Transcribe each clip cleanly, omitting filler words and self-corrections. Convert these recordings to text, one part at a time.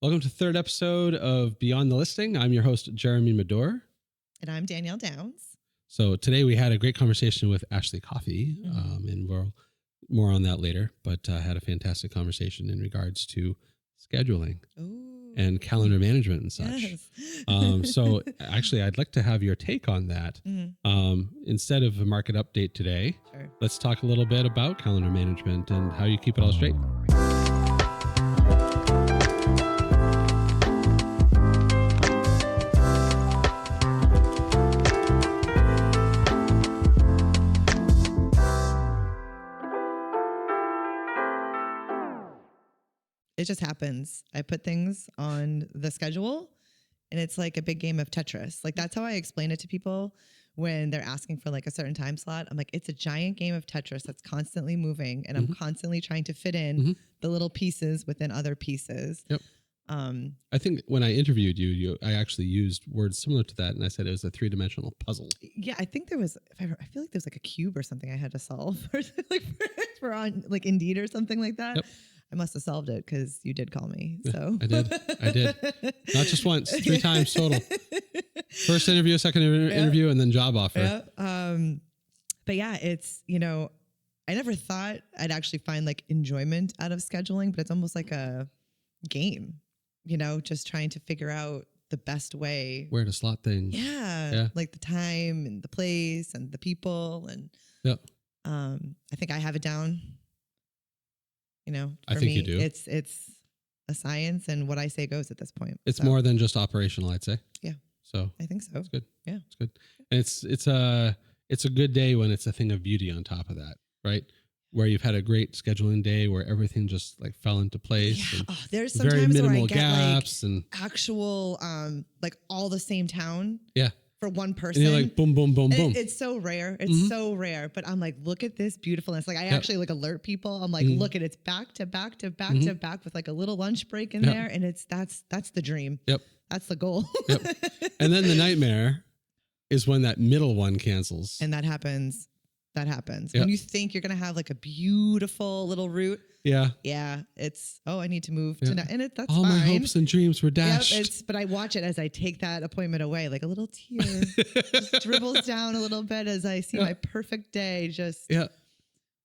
Welcome to the third episode of Beyond the Listing. I'm your host, Jeremy Madore. And I'm Danielle Downs. So today we had a great conversation with Ashley Coffey, and we'll more on that later, but I had a fantastic conversation in regards to scheduling and calendar management and such. Yes. So actually, I'd like to have your take on that. Instead of a market update today, let's talk a little bit about calendar management and how you keep it all straight. It just happens. I put things on the schedule and it's like a big game of Tetris. Like that's how I explain it to people when they're asking for like a certain time slot. I'm like, it's a giant game of Tetris that's constantly moving and I'm constantly trying to fit in the little pieces within other pieces. Yep. I think when I interviewed you, I actually used words similar to that, and I said it was a three-dimensional puzzle. Yeah, I think there was. I feel like there's like a cube or something I had to solve, or like for on like Indeed or something like that. Yep. I must have solved it because you did call me. So I did. Not just once, 3 times total. First interview, second interview, and then job offer. Yeah. But yeah, it's I never thought I'd actually find like enjoyment out of scheduling, but it's almost like a game. Just trying to figure out the best way where to slot things. Yeah. Like the time and the place and the people. And I think I have it down. I think you do. It's a science, and what I say goes at this point. It's more than just operational, I'd say. Yeah. So I think so. It's good. Yeah. It's good. And it's a good day when it's a thing of beauty on top of that, right? Where you've had a great scheduling day where everything just like fell into place. Yeah. There's sometimes very minimal where I get gaps like and actual like all the same town. Yeah. For one person. And you're like, boom, boom, boom, boom. It's so rare. It's so rare. But I'm like, look at this beautifulness. Like I actually like alert people. I'm like, look at it's back to back to back to back with like a little lunch break in there. And that's the dream. Yep. That's the goal. Yep. And then the nightmare is when that middle one cancels. And that happens. Yep. When you think you're going to have like a beautiful little route. Yeah. Yeah. It's, I need to move to now. And that's all fine. my hopes and dreams were dashed. Yep, but I watch it as I take that appointment away, like a little tear just dribbles down a little bit as I see my perfect day just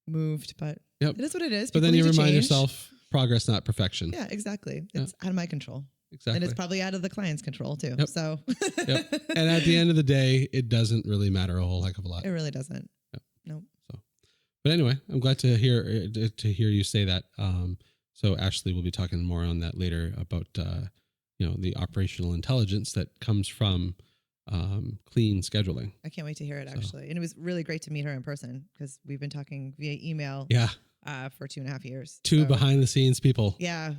moved. But it is what it is. But then you remind yourself, progress, not perfection. Yeah, exactly. It's out of my control. Exactly. And it's probably out of the client's control too. Yep. So. Yep. And at the end of the day, it doesn't really matter a whole heck of a lot. It really doesn't. Yep. Nope. So, but anyway, I'm glad to hear you say that. So Ashley will be talking more on that later about the operational intelligence that comes from clean scheduling. I can't wait to hear it actually. And it was really great to meet her in person because we've been talking via email. Yeah. For 2.5 years. Two behind the scenes people. Yeah.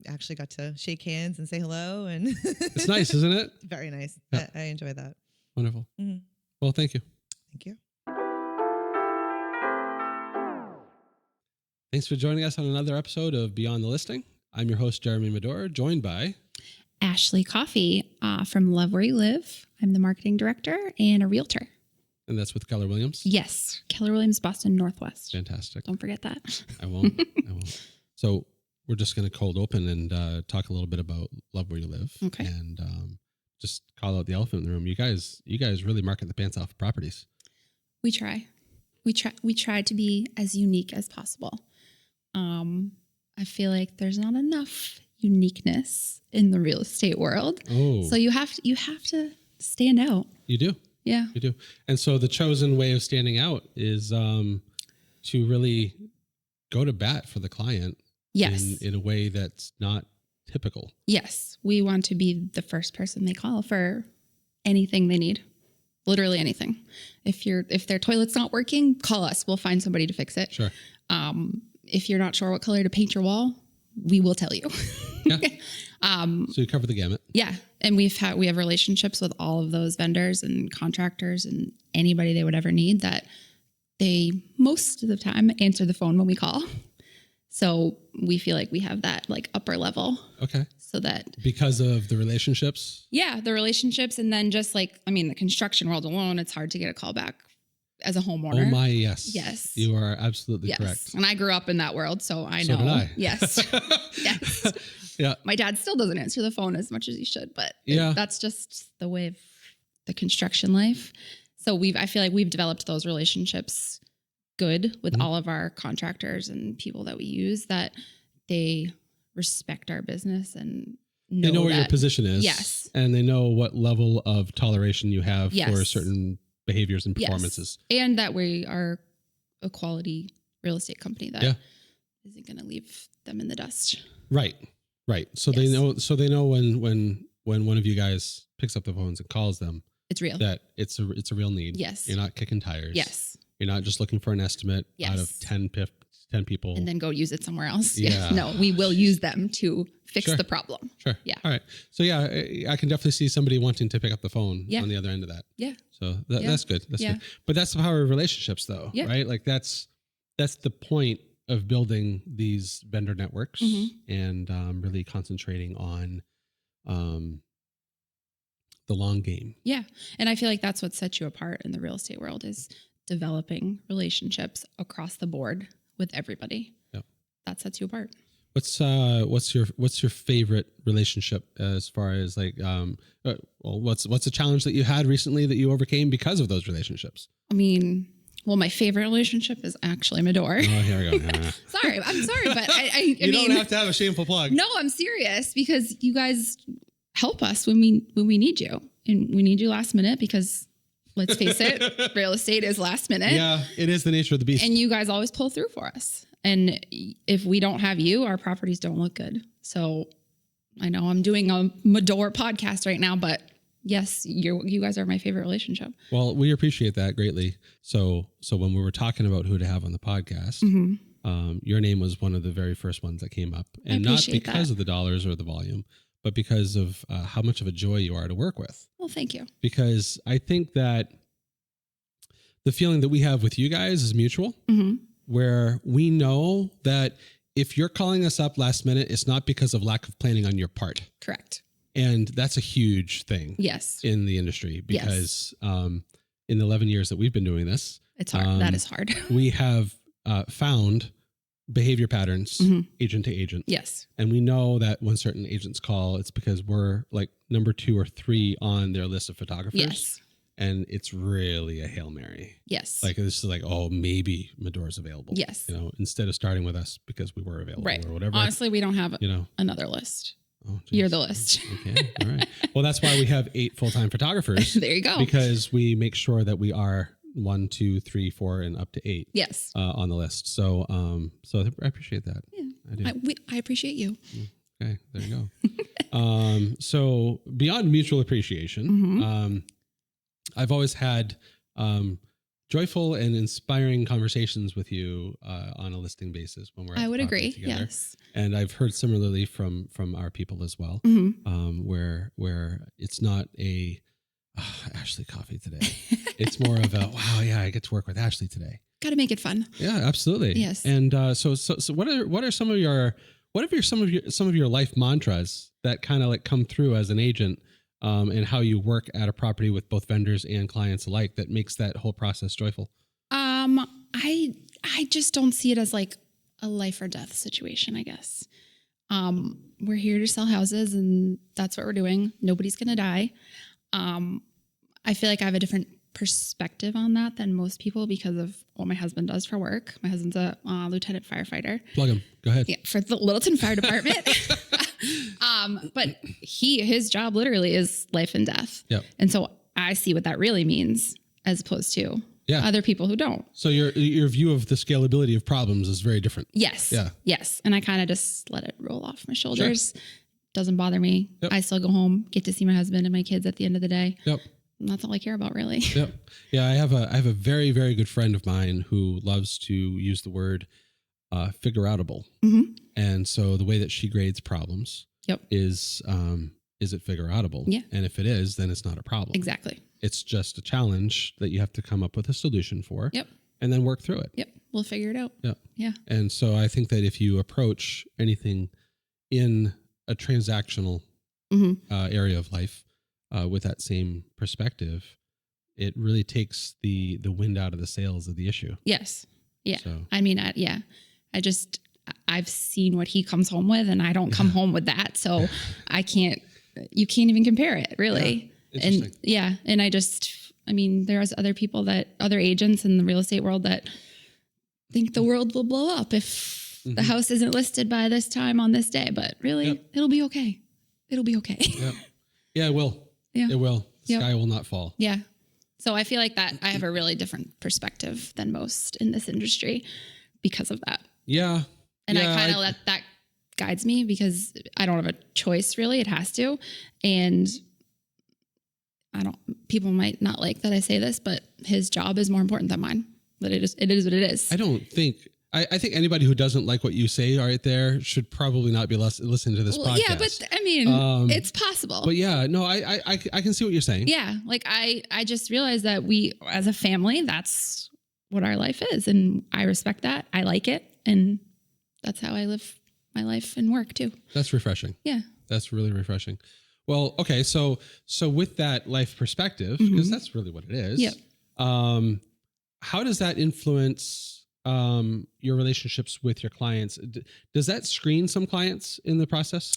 Actually got to shake hands and say hello. And it's nice, isn't it? Very nice. Yeah. I enjoy that. Wonderful. Well, thank you. Thank you. Thanks for joining us on another episode of Beyond the Listing. I'm your host, Jeremy Madore, joined by Ashley Coffey from Love Where You Live. I'm the marketing director and a realtor. And that's with Keller Williams? Yes. Keller Williams, Boston Northwest. Fantastic. Don't forget that. I won't. So we're just going to cold open and talk a little bit about Love Where You Live. Okay. And just call out the elephant in the room. You guys really market the pants off properties. We try. We try to be as unique as possible. I feel like there's not enough uniqueness in the real estate world. Oh. So you have to stand out. You do. Yeah. You do. And so the chosen way of standing out is to really go to bat for the client. Yes. In a way that's not typical. Yes. We want to be the first person they call for anything they need. Literally anything. If their toilet's not working, call us. We'll find somebody to fix it. Sure. If you're not sure what color to paint your wall, we will tell you. Yeah. So you cover the gamut. Yeah. And we have relationships with all of those vendors and contractors and anybody they would ever need that they most of the time answer the phone when we call. So we feel like we have that like upper level. Okay. So that because of the relationships? Yeah, the relationships. And then just like, the construction world alone, it's hard to get a call back as a homeowner. Oh my, yes. Yes. You are absolutely Yes. correct. And I grew up in that world, so I So know. did I. Yes. Yes. Yeah. My dad still doesn't answer the phone as much as he should, but Yeah. that's just the way of the construction life. So I feel like we've developed those relationships good with all of our contractors and people that we use, that they respect our business and they know where your position is. Yes. And they know what level of toleration you have Yes. for certain behaviors and Yes. performances. And that we are a quality real estate company that isn't going to leave them in the dust. Right. Right. So Yes. they know when one of you guys picks up the phones and calls them, It's real. that it's a real need. Yes. You're not kicking tires. Yes. You're not just looking for an estimate out of Yes. 10 people. And then go use it somewhere else. Yeah. No, we will use them to fix Sure. the problem. Sure. Yeah. All right. So I can definitely see somebody wanting to pick up the phone Yeah. on the other end of that. Yeah. So Yeah. that's good. That's Yeah. good. But that's the power of relationships though, Yeah. right? Like that's the point of building these vendor networks and really concentrating on the long game. Yeah. And I feel like that's what sets you apart in the real estate world, is developing relationships across the board with everybody. Yep. That sets you apart. What's your favorite relationship as far as like what's a challenge that you had recently that you overcame because of those relationships? I mean, well, my favorite relationship is actually Madore. Oh, here we go. I'm sorry, but I You mean, don't have to have a shameful plug. no, I'm serious, because you guys help us when we need you, and we need you last minute, because let's face it, real estate is last minute. Yeah, it is the nature of the beast. And you guys always pull through for us. And if we don't have you, our properties don't look good. So I know I'm doing a Madore podcast right now, but yes, you guys are my favorite relationship. Well, we appreciate that greatly. So when we were talking about who to have on the podcast, your name was one of the very first ones that came up, and not because of the dollars or the volume, but because of how much of a joy you are to work with. Well, thank you. Because I think that the feeling that we have with you guys is mutual, where we know that if you're calling us up last minute, it's not because of lack of planning on your part. Correct. And that's a huge thing in the industry, because in the 11 years that we've been doing this, it's hard. That is hard. We have found behavior patterns, agent to agent. Yes. And we know that when certain agents call, it's because we're like number 2 or 3 on their list of photographers. Yes. And it's really a Hail Mary. Yes. Like this is like, oh, maybe Madore's available. Yes. You know, instead of starting with us because we were available or whatever. Honestly, we don't have another list. Oh, you're the list. Okay. All right. Well, that's why we have 8 full-time photographers. There you go. Because we make sure that we are 1, 2, 3, 4, and up to 8. Yes. On the list. So, so I appreciate that. Yeah. I do. I appreciate you. Okay. There you go. So beyond mutual appreciation, I've always had joyful and inspiring conversations with you on a listing basis when we're at I would agree. together. Yes. And I've heard similarly from our people as well, where it's not a Ashley Coffey today. It's more of a wow, yeah, I get to work with Ashley today. Got to make it fun. Yeah, absolutely. Yes. And so what are some of your life mantras that kind of like come through as an agent? And how you work at a property with both vendors and clients alike that makes that whole process joyful? I just don't see it as like a life or death situation, I guess. We're here to sell houses, and that's what we're doing. Nobody's going to die. I feel like I have a different perspective on that than most people because of what my husband does for work. My husband's a lieutenant firefighter. Plug him. Go ahead. Yeah, for the Littleton Fire Department. But his job literally is life and death. Yep. And so I see what that really means as opposed to other people who don't. So your view of the scalability of problems is very different. Yes. Yeah. Yes. And I kind of just let it roll off my shoulders. Sure. Doesn't bother me. Yep. I still go home, get to see my husband and my kids at the end of the day. Yep. And that's all I care about, really. Yep. Yeah. I have a very, very good friend of mine who loves to use the word figure outable. And so the way that she grades problems is it figure outable? Yeah. And if it is, then it's not a problem. Exactly. It's just a challenge that you have to come up with a solution for. Yep. And then work through it. Yep. We'll figure it out. Yep. Yeah. And so I think that if you approach anything in a transactional area of life with that same perspective, it really takes the wind out of the sails of the issue. Yes. Yeah. So. I mean, I've seen what he comes home with, and I don't come home with that. So you can't even compare it, really. Yeah. Interesting. And there's other agents in the real estate world that think the world will blow up if the house isn't listed by this time on this day, but really it'll be okay. It'll be okay. Yeah, it will. Yeah. It will. The sky will not fall. Yeah. So I feel like that I have a really different perspective than most in this industry because of that. Yeah. And I kind of let that guides me because I don't have a choice really. It has to. And people might not like that I say this, but his job is more important than mine. But it is what it is. I think anybody who doesn't like what you say right there should probably not be listening to this podcast. Yeah, but it's possible. But yeah, no, I can see what you're saying. Yeah. Like I just realized that we, as a family, that's what our life is. And I respect that. I like it. And that's how I live my life and work too. That's refreshing. Yeah. That's really refreshing. Well, okay. So with that life perspective, because that's really what it is. Yep. How does that influence your relationships with your clients? Does that screen some clients in the process?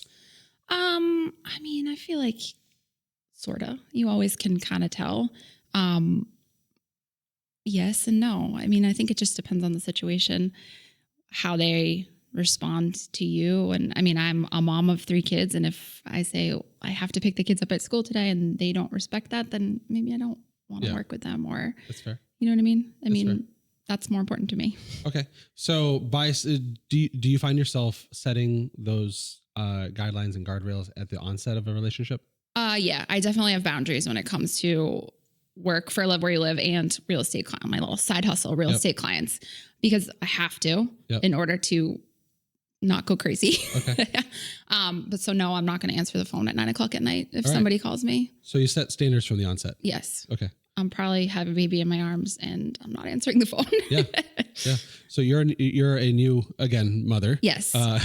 I feel like sorta. You always can kind of tell. Yes and no. I think it just depends on the situation, how they respond to you. And I'm a mom of 3 kids. And if I say I have to pick the kids up at school today and they don't respect that, then maybe I don't want to work with them, or that's fair. You know what I mean? That's more important to me. Okay. So do you find yourself setting those guidelines and guardrails at the onset of a relationship? Yeah, I definitely have boundaries when it comes to work for Live Where You Live and real estate client, my little side hustle, real estate clients, because I have to in order to not go crazy. Okay. But so no, I'm not going to answer the phone at 9:00 at night if somebody calls me. So you set standards from the onset. Yes. Okay. I'm probably have a baby in my arms and I'm not answering the phone. Yeah. So you're a new, again, mother. Yes. A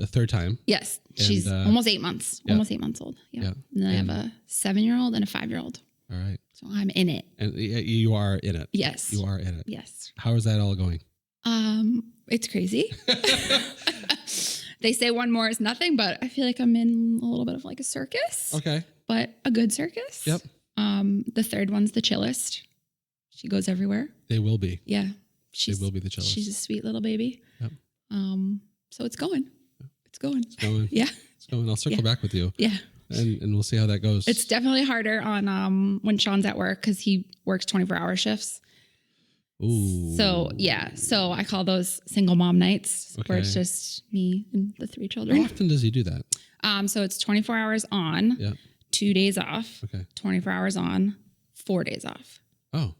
third time. Yes. She's almost 8 months. Yeah. Almost 8 months old. Yeah. Yeah. And then I have a 7-year-old and a 5-year-old. All right. So I'm in it. And you are in it. Yes. You are in it. Yes. How is that all going? It's crazy. They say one more is nothing, but I feel like I'm in a little bit of like a circus. Okay. But a good circus. Yep. The third one's the chillest. She goes everywhere. They will be. Yeah. They will be the chillest. She's a sweet little baby. Yep. So it's going. It's going. It's going. Yeah. It's going. I'll circle back with you. Yeah. And we'll see how that goes. It's definitely harder on when Sean's at work because he works 24-hour shifts. Ooh. So yeah. So I call those single mom nights where it's just me and the 3 children. How often does he do that? So it's 24 hours on, 2 days off, 24 hours on, 4 days off. Oh.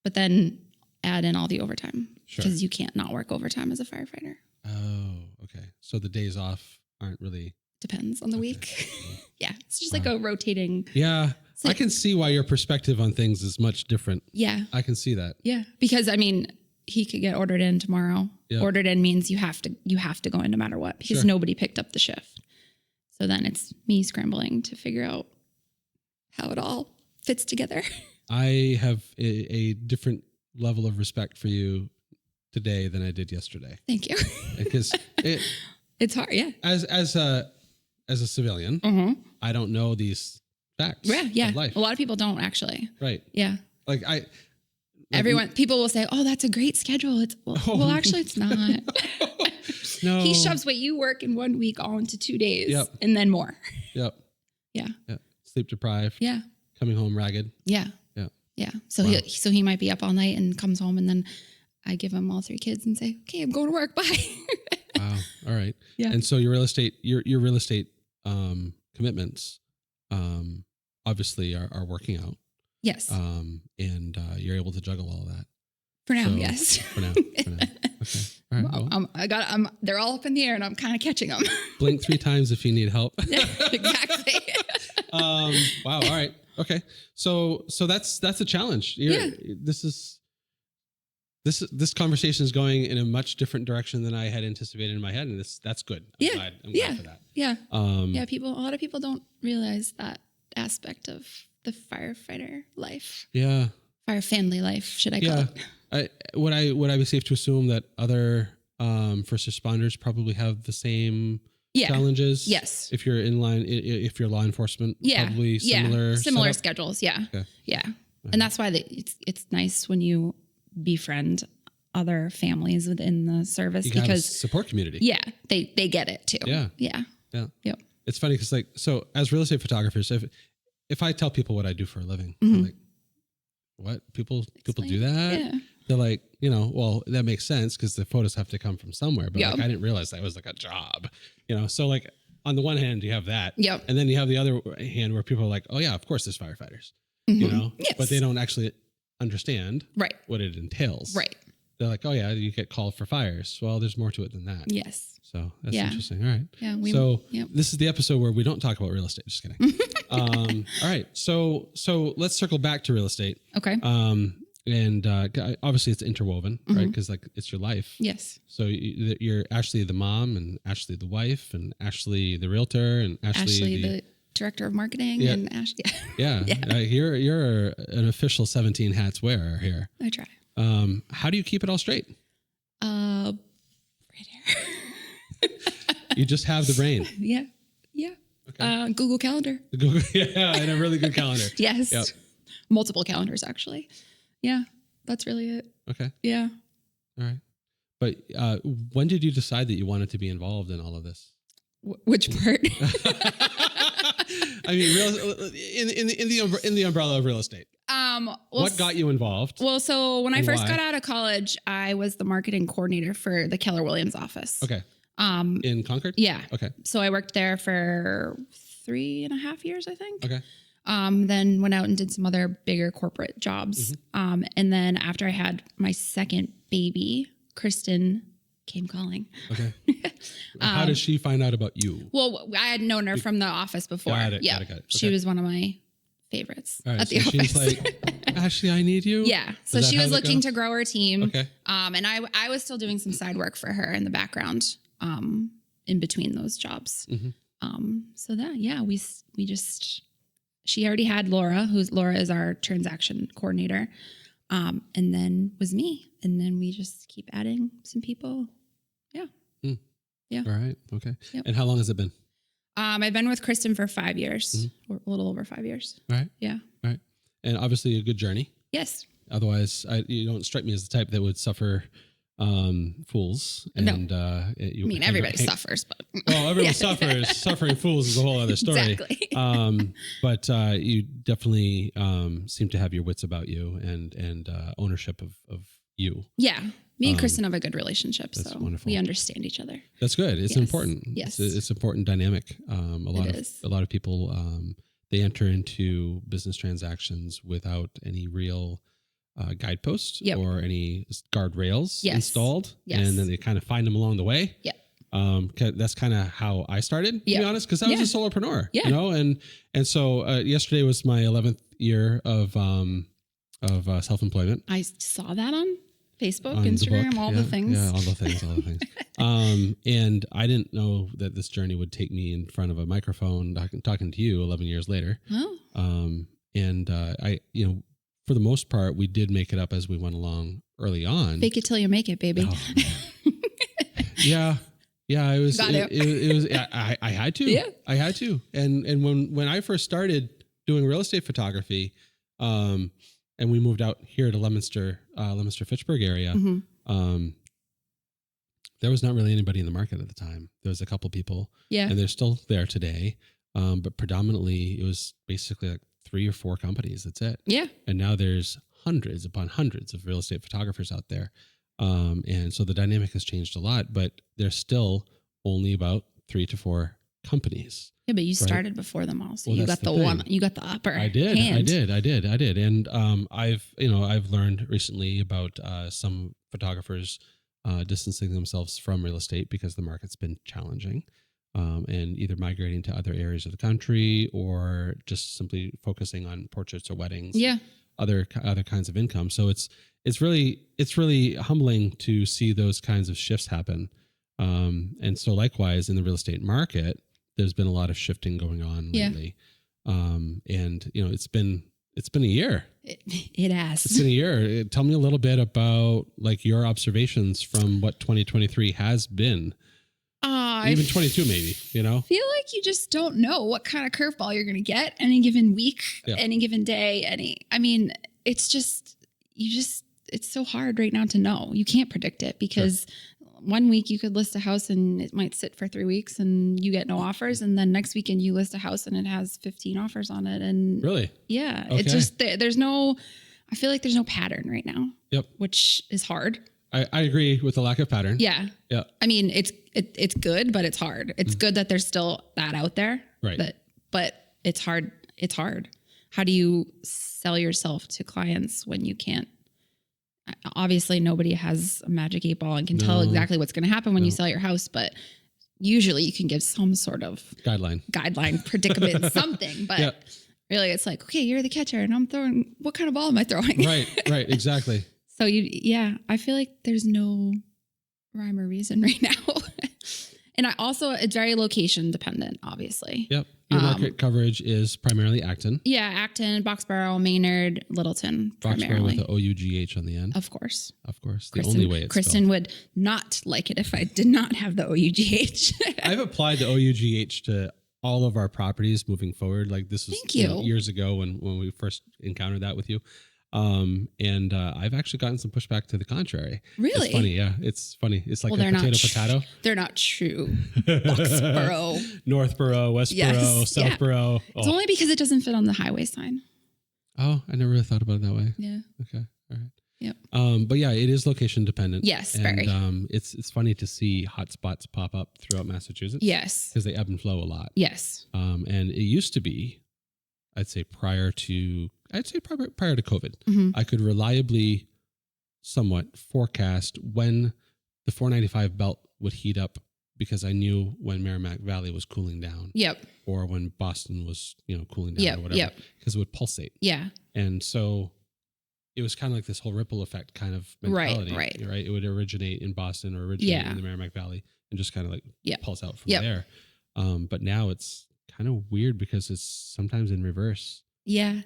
But then add in all the overtime because Sure. you can't not work overtime as a firefighter. Oh, okay. So the days off aren't really... Depends on the week. Yeah. It's just like a rotating. Yeah. Like, I can see why your perspective on things is much different. Yeah. I can see that. Yeah. Because he could get ordered in tomorrow. Yeah. Ordered in means you have to go in no matter what because nobody picked up the shift. So then it's me scrambling to figure out how it all fits together. I have a different level of respect for you today than I did yesterday. Thank you. Because it's hard. Yeah. As a civilian, I don't know these facts. Yeah. Of life. A lot of people don't actually. Right. Yeah. Like people will say, "Oh, that's a great schedule." Well, actually, it's not. No. He shoves what you work in 1 week all into 2 days, and then more. Yep. Yeah. Sleep deprived. Yeah. Coming home ragged. Yeah. Yeah. Yeah. So he might be up all night and comes home, and then I give him all 3 kids and say, "Okay, I'm going to work. Bye." Wow. All right. Yeah. And so your real estate commitments obviously are working out. Yes. And you're able to juggle all of that. For now, yes. For now. Okay. All right. Well, they're all up in the air and I'm kind of catching them. Blink 3 times if you need help. Exactly. Wow. All right. Okay. So that's a challenge. This conversation is going in a much different direction than I had anticipated in my head. And that's good. I'm glad for that. Yeah. A lot of people don't realize that aspect of the firefighter life, Yeah. fire family life, should I call it? Would I be safe to assume that other first responders probably have the same challenges? Yes. If you're in line, if you're law enforcement, Yeah. probably similar Similar setup? schedules. Yeah. Okay. Yeah. And that's why it's nice when you befriend other families within the service You got a because support community. yeah, they get it too. Yeah. Yeah. Yeah. Yep. It's funny because so as real estate photographers, if I tell people what I do for a living, Mhm. they're like, what? People do that? Yeah. They're like, well, that makes sense because the photos have to come from somewhere. But Yep. like, I didn't realize that was like a job, So like on the one hand, you have that. Yep. And then you have the other hand where people are like, oh yeah, of course there's firefighters, Mhm. Yes. but they don't actually understand Right. what it entails. Right. They're like, oh yeah, you get called for fires. Well, there's more to it than that. Yes. So that's Yeah. interesting. All right. Yeah. This is the episode where we don't talk about real estate. Just kidding. All right. So let's circle back to real estate. Okay. And obviously it's interwoven, right? Because like it's your life. Yes. So you're Ashley the mom, and Ashley the wife, and Ashley the realtor, and Ashley the director of marketing, Yeah. and Ash. Yeah. Yeah. You're an official 17 hats wearer here. I try. How do you keep it all straight? Right here. You just have the brain. Yeah. Yeah. Okay. Google Calendar. Google, yeah, and a really good calendar. Yes. Yep. Multiple calendars, actually. Yeah. That's really it. Okay. Yeah. All right. But when did you decide that you wanted to be involved in all of this? Which part? I mean, in the umbrella of real estate. What got you involved? Well, so when I And first why? got out of college, I was the marketing coordinator for the Keller Williams office. Okay. In Concord? Yeah. Okay. So I worked there for 3.5 years, I think. Okay. Then went out and did some other bigger corporate jobs. And then after I had my second baby, Kristen came calling. Okay. How did she find out about you? Well, I had known her from the office before. Got it. She Okay. was one of my favorites All right. at the So office. she's like, Ashley, I need you. Yeah. So Is that she how was that looking goes? to grow her team. Okay. And I was still doing some side work for her in the background, in between those jobs. So that, yeah, we just, she already had Laura is our transaction coordinator. And then was me. And then we just keep adding some people. Yeah. Yeah. All right. Okay. Yep. And how long has it been? I've been with Kristen for 5 years, or a little over 5 years. All right. Yeah. All right. And obviously a good journey. Yes. Otherwise, you don't strike me as the type that would suffer fools. And, Everybody suffers, but well, everyone suffers. Suffering fools is a whole other story. Exactly. But you definitely seem to have your wits about you and ownership of you. Yeah. Me and Kristen have a good relationship, that's so wonderful. we understand each other. That's good. It's Yes. important. Yes. It's important dynamic. A lot of people they enter into business transactions without any real guideposts Yep. or any guardrails Yes. installed, Yes. and then they kind of find them along the way. Yep. That's kind of how I started, to be Yep. honest, because I was Yeah. a solopreneur, Yeah. and so yesterday was my 11th year of self-employment. I saw that on Facebook, On the Instagram, book. all Yeah, the things. Yeah, all the things. And I didn't know that this journey would take me in front of a microphone talking to you 11 years later. Oh. I for the most part, we did make it up as we went along early on. Fake it till you make it, baby. Oh, yeah. Yeah, it was. Got it. It was. I had to. Yeah. I had to. And when I first started doing real estate photography, and we moved out here to Leominster, Fitchburg area, there was not really anybody in the market at the time. There was a couple people, Yeah. and they're still there today. But predominantly, it was basically like 3 or 4 companies. That's it. Yeah. And now there's hundreds upon hundreds of real estate photographers out there. And so the dynamic has changed a lot, but there's still only about 3 to 4 companies. Yeah, but you started before them all. So Well, you that's got the the one, thing. you got the upper I did. hand. I did. And I've learned recently about some photographers distancing themselves from real estate because the market's been challenging. And either migrating to other areas of the country or just simply focusing on portraits or weddings. Yeah. Other kinds of income. So it's really humbling to see those kinds of shifts happen. And so likewise in the real estate market, there's been a lot of shifting going on lately. And it's been a year. It has. It's been a year. Tell me a little bit about like your observations from what 2023 has been. Even 22, maybe, feel like you just don't know what kind of curveball you're going to get any given week, any given day, it's so hard right now to know. You can't predict it because one week you could list a house and it might sit for 3 weeks and you get no offers. And then next weekend you list a house and it has 15 offers on it. And really? Yeah. Okay. It's just, I feel like there's no pattern right now. Yep. Which is hard. I agree with the lack of pattern. Yeah. Yeah. I mean, it's good, but it's hard. It's good that there's still that out there. Right. But it's hard. It's hard. How do you sell yourself to clients when you can't? Obviously, nobody has a magic 8 ball and can tell exactly what's going to happen when you sell your house, but usually you can give some sort of guideline, predicament, something. But really, it's like, okay, you're the catcher and I'm throwing, what kind of ball am I throwing? Right, exactly. So I feel like there's no rhyme or reason right now. And it's very location dependent, obviously. Yep. Your market coverage is primarily Acton. Yeah, Acton, Boxborough, Maynard, Littleton, Boxborough primarily. with the OUGH on the end. Of course. The only way it's Kristen would not like it if I did not have the OUGH. I've applied the OUGH to all of our properties moving forward. Like this was years ago when we first encountered that with you. And I've actually gotten some pushback to the contrary. Really? It's funny. Yeah. It's funny. It's like a potato. They're not true. Boxborough. Northborough, Westborough, Southborough. It's only because it doesn't fit on the highway sign. Oh, I never really thought about it that way. Yeah. Okay. All right. Yep. But yeah, it is location dependent. Yes, and, very. It's funny to see hotspots pop up throughout Massachusetts. Yes. Because they ebb and flow a lot. Yes. And it used to be, I'd say prior to COVID, I could reliably somewhat forecast when the 495 belt would heat up because I knew when Merrimack Valley was cooling down. Yep. Or when Boston was, cooling down or whatever. Because it would pulsate. Yeah. And so it was kind of like this whole ripple effect kind of mentality. Right. It would originate in Boston or originate in the Merrimack Valley and just kind of like pulse out from there. But now it's kind of weird because it's sometimes in reverse. Yeah.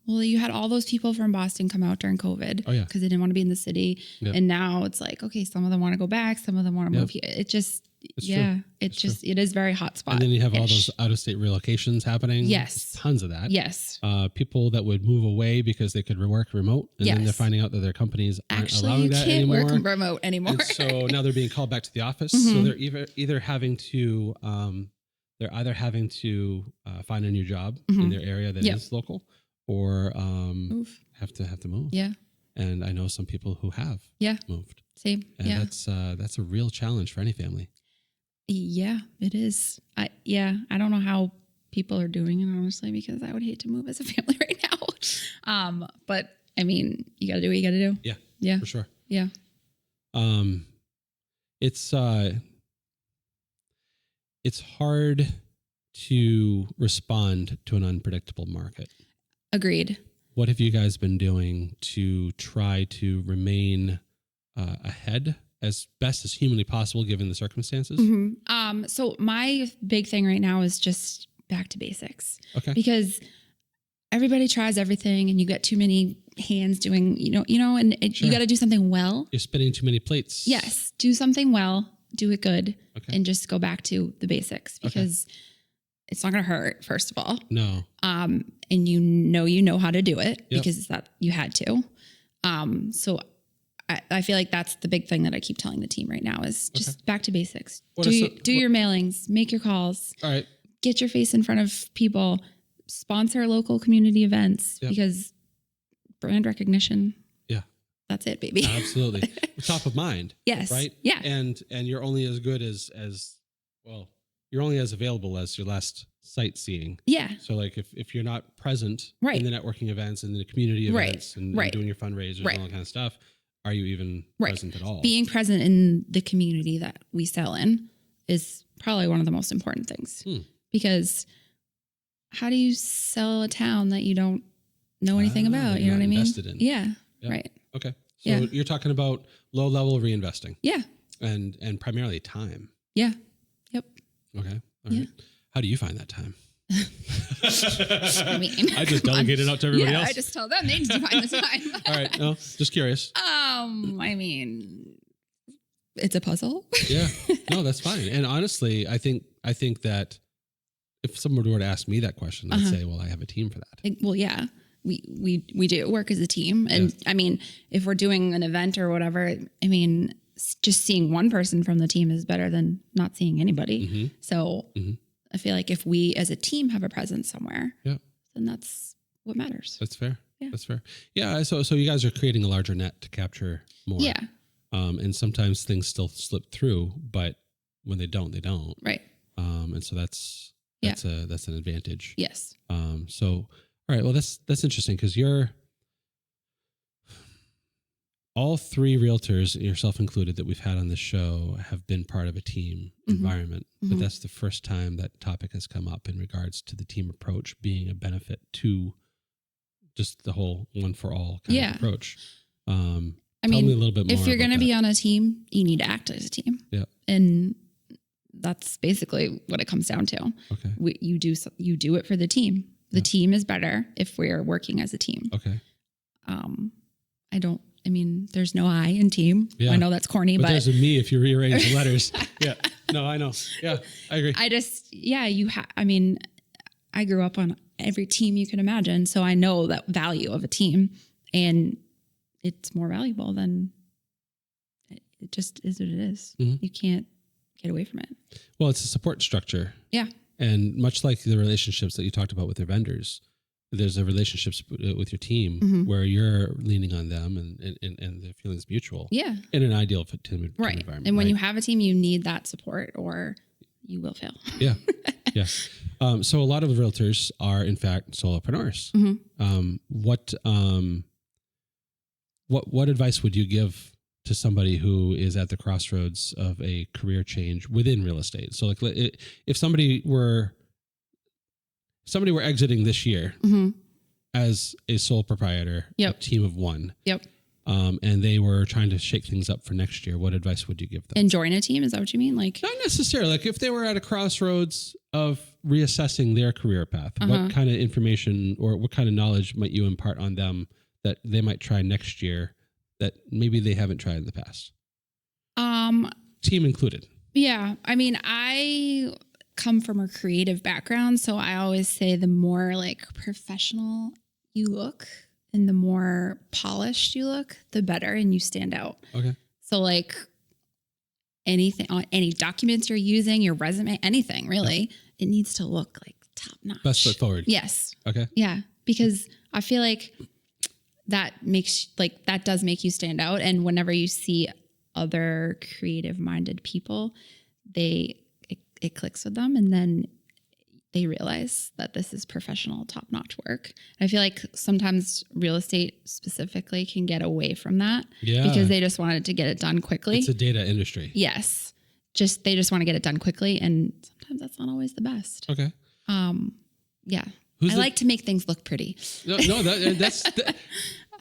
Well, you had all those people from Boston come out during COVID because they didn't want to be in the city. Yep. And now it's like, okay, some of them want to go back. Some of them want to move here. It just, it is very hot spot. And then you have all those out-of-state relocations happening. Yes. There's tons of that. Yes. People that would move away because they could work remote. And then they're finding out that their companies aren't allowing that anymore. Actually, you can't work remote anymore. And so now they're being called back to the office. So they're either having to, find a new job in their area that is local, or have to move. Yeah. And I know some people who have moved. Same. And that's a real challenge for any family. Yeah, it is. I don't know how people are doing it, honestly, because I would hate to move as a family right now. But I mean, you got to do what you got to do. Yeah. Yeah. For sure. Yeah. It's hard to respond to an unpredictable market. Agreed. What have you guys been doing to try to remain ahead as best as humanly possible given the circumstances? Mm-hmm. So my big thing right now is just back to basics. Okay. Because everybody tries everything and you get too many hands doing, and you got to do something well. You're spinning too many plates. Yes. Do something well, do it good, and just go back to the basics because it's not going to hurt, first of all. No. And you know how to do it because it's that you had to. So I feel like that's the big thing that I keep telling the team right now is just back to basics. Do your mailings, make your calls. All right. Get your face in front of people, sponsor local community events because brand recognition. Yeah. That's it, baby. Absolutely. Top of mind. Yes. Right? Yeah. And you're only as good as you're only as available as your last sightseeing. Yeah. So like if you're not present in the networking events and the community events and doing your fundraisers and all that kind of stuff, are you even present at all? Being present in the community that we sell in is probably one of the most important things because how do you sell a town that you don't know anything about? You know what I mean? Invested in. Yeah. Right. Okay. So you're talking about low level reinvesting. Yeah. And primarily time. Yeah. Yep. Okay. All right. How do you find that time? I mean, I just delegated out to everybody else. I just tell them they need to find the time. All right. No, just curious. I mean, it's a puzzle. Yeah. No, that's fine. And honestly, I think that if someone were to ask me that question, I'd say, well, I have a team for that. Well, yeah, we do work as a team. And I mean, if we're doing an event or whatever, I mean, just seeing one person from the team is better than not seeing anybody. Mm-hmm. So I feel like if we as a team have a presence somewhere, then that's what matters. That's fair. Yeah. That's fair. Yeah. So you guys are creating a larger net to capture more. Yeah. And sometimes things still slip through, but when they don't, they don't. Right. And so that's an advantage. Yes. So, all right. Well, that's interesting because you're all three realtors, yourself included, that we've had on this show have been part of a team environment, but that's the first time that topic has come up in regards to the team approach being a benefit to just the whole one for all kind of approach. I Tell mean, me a little bit more if you're going to be on a team, you need to act as a team. Yeah. And that's basically what it comes down to. Okay. You do it for the team. The team is better if we're working as a team. Okay. I mean, there's no I in team. Yeah. I know that's corny, but there's a me if you rearrange the letters. Yeah. No, I know. Yeah, I agree. I mean, I grew up on every team you can imagine. So I know that value of a team, and it's more valuable than it just is what it is. You can't get away from it. Well, it's a support structure. Yeah. And much like the relationships that you talked about with your vendors, there's a relationships with your team where you're leaning on them and the feeling's mutual. Yeah. In an ideal team environment. And when you have a team, you need that support or you will fail. Yeah. Yeah. So a lot of realtors are in fact solopreneurs. What advice would you give to somebody who is at the crossroads of a career change within real estate? So like if somebody were exiting this year as a sole proprietor, a team of one, and they were trying to shake things up for next year, what advice would you give them? And join a team? Is that what you mean? Like, not necessarily. Like if they were at a crossroads of reassessing their career path, what kind of information or what kind of knowledge might you impart on them that they might try next year that maybe they haven't tried in the past? Team included. Yeah. I mean, I come from a creative background, so I always say the more like professional you look and the more polished you look, the better and you stand out. Okay. So like anything on any documents you're using, your resume, anything really, it needs to look like top notch. Best foot forward. Yes. Okay. Yeah. Because I feel like that does make you stand out. And whenever you see other creative minded people, it clicks with them, and then they realize that this is professional, top-notch work. I feel like sometimes real estate specifically can get away from that because they just wanted to get it done quickly. It's a data industry. Yes. They just want to get it done quickly, and sometimes that's not always the best. Okay. Yeah. I like to make things look pretty. No, that's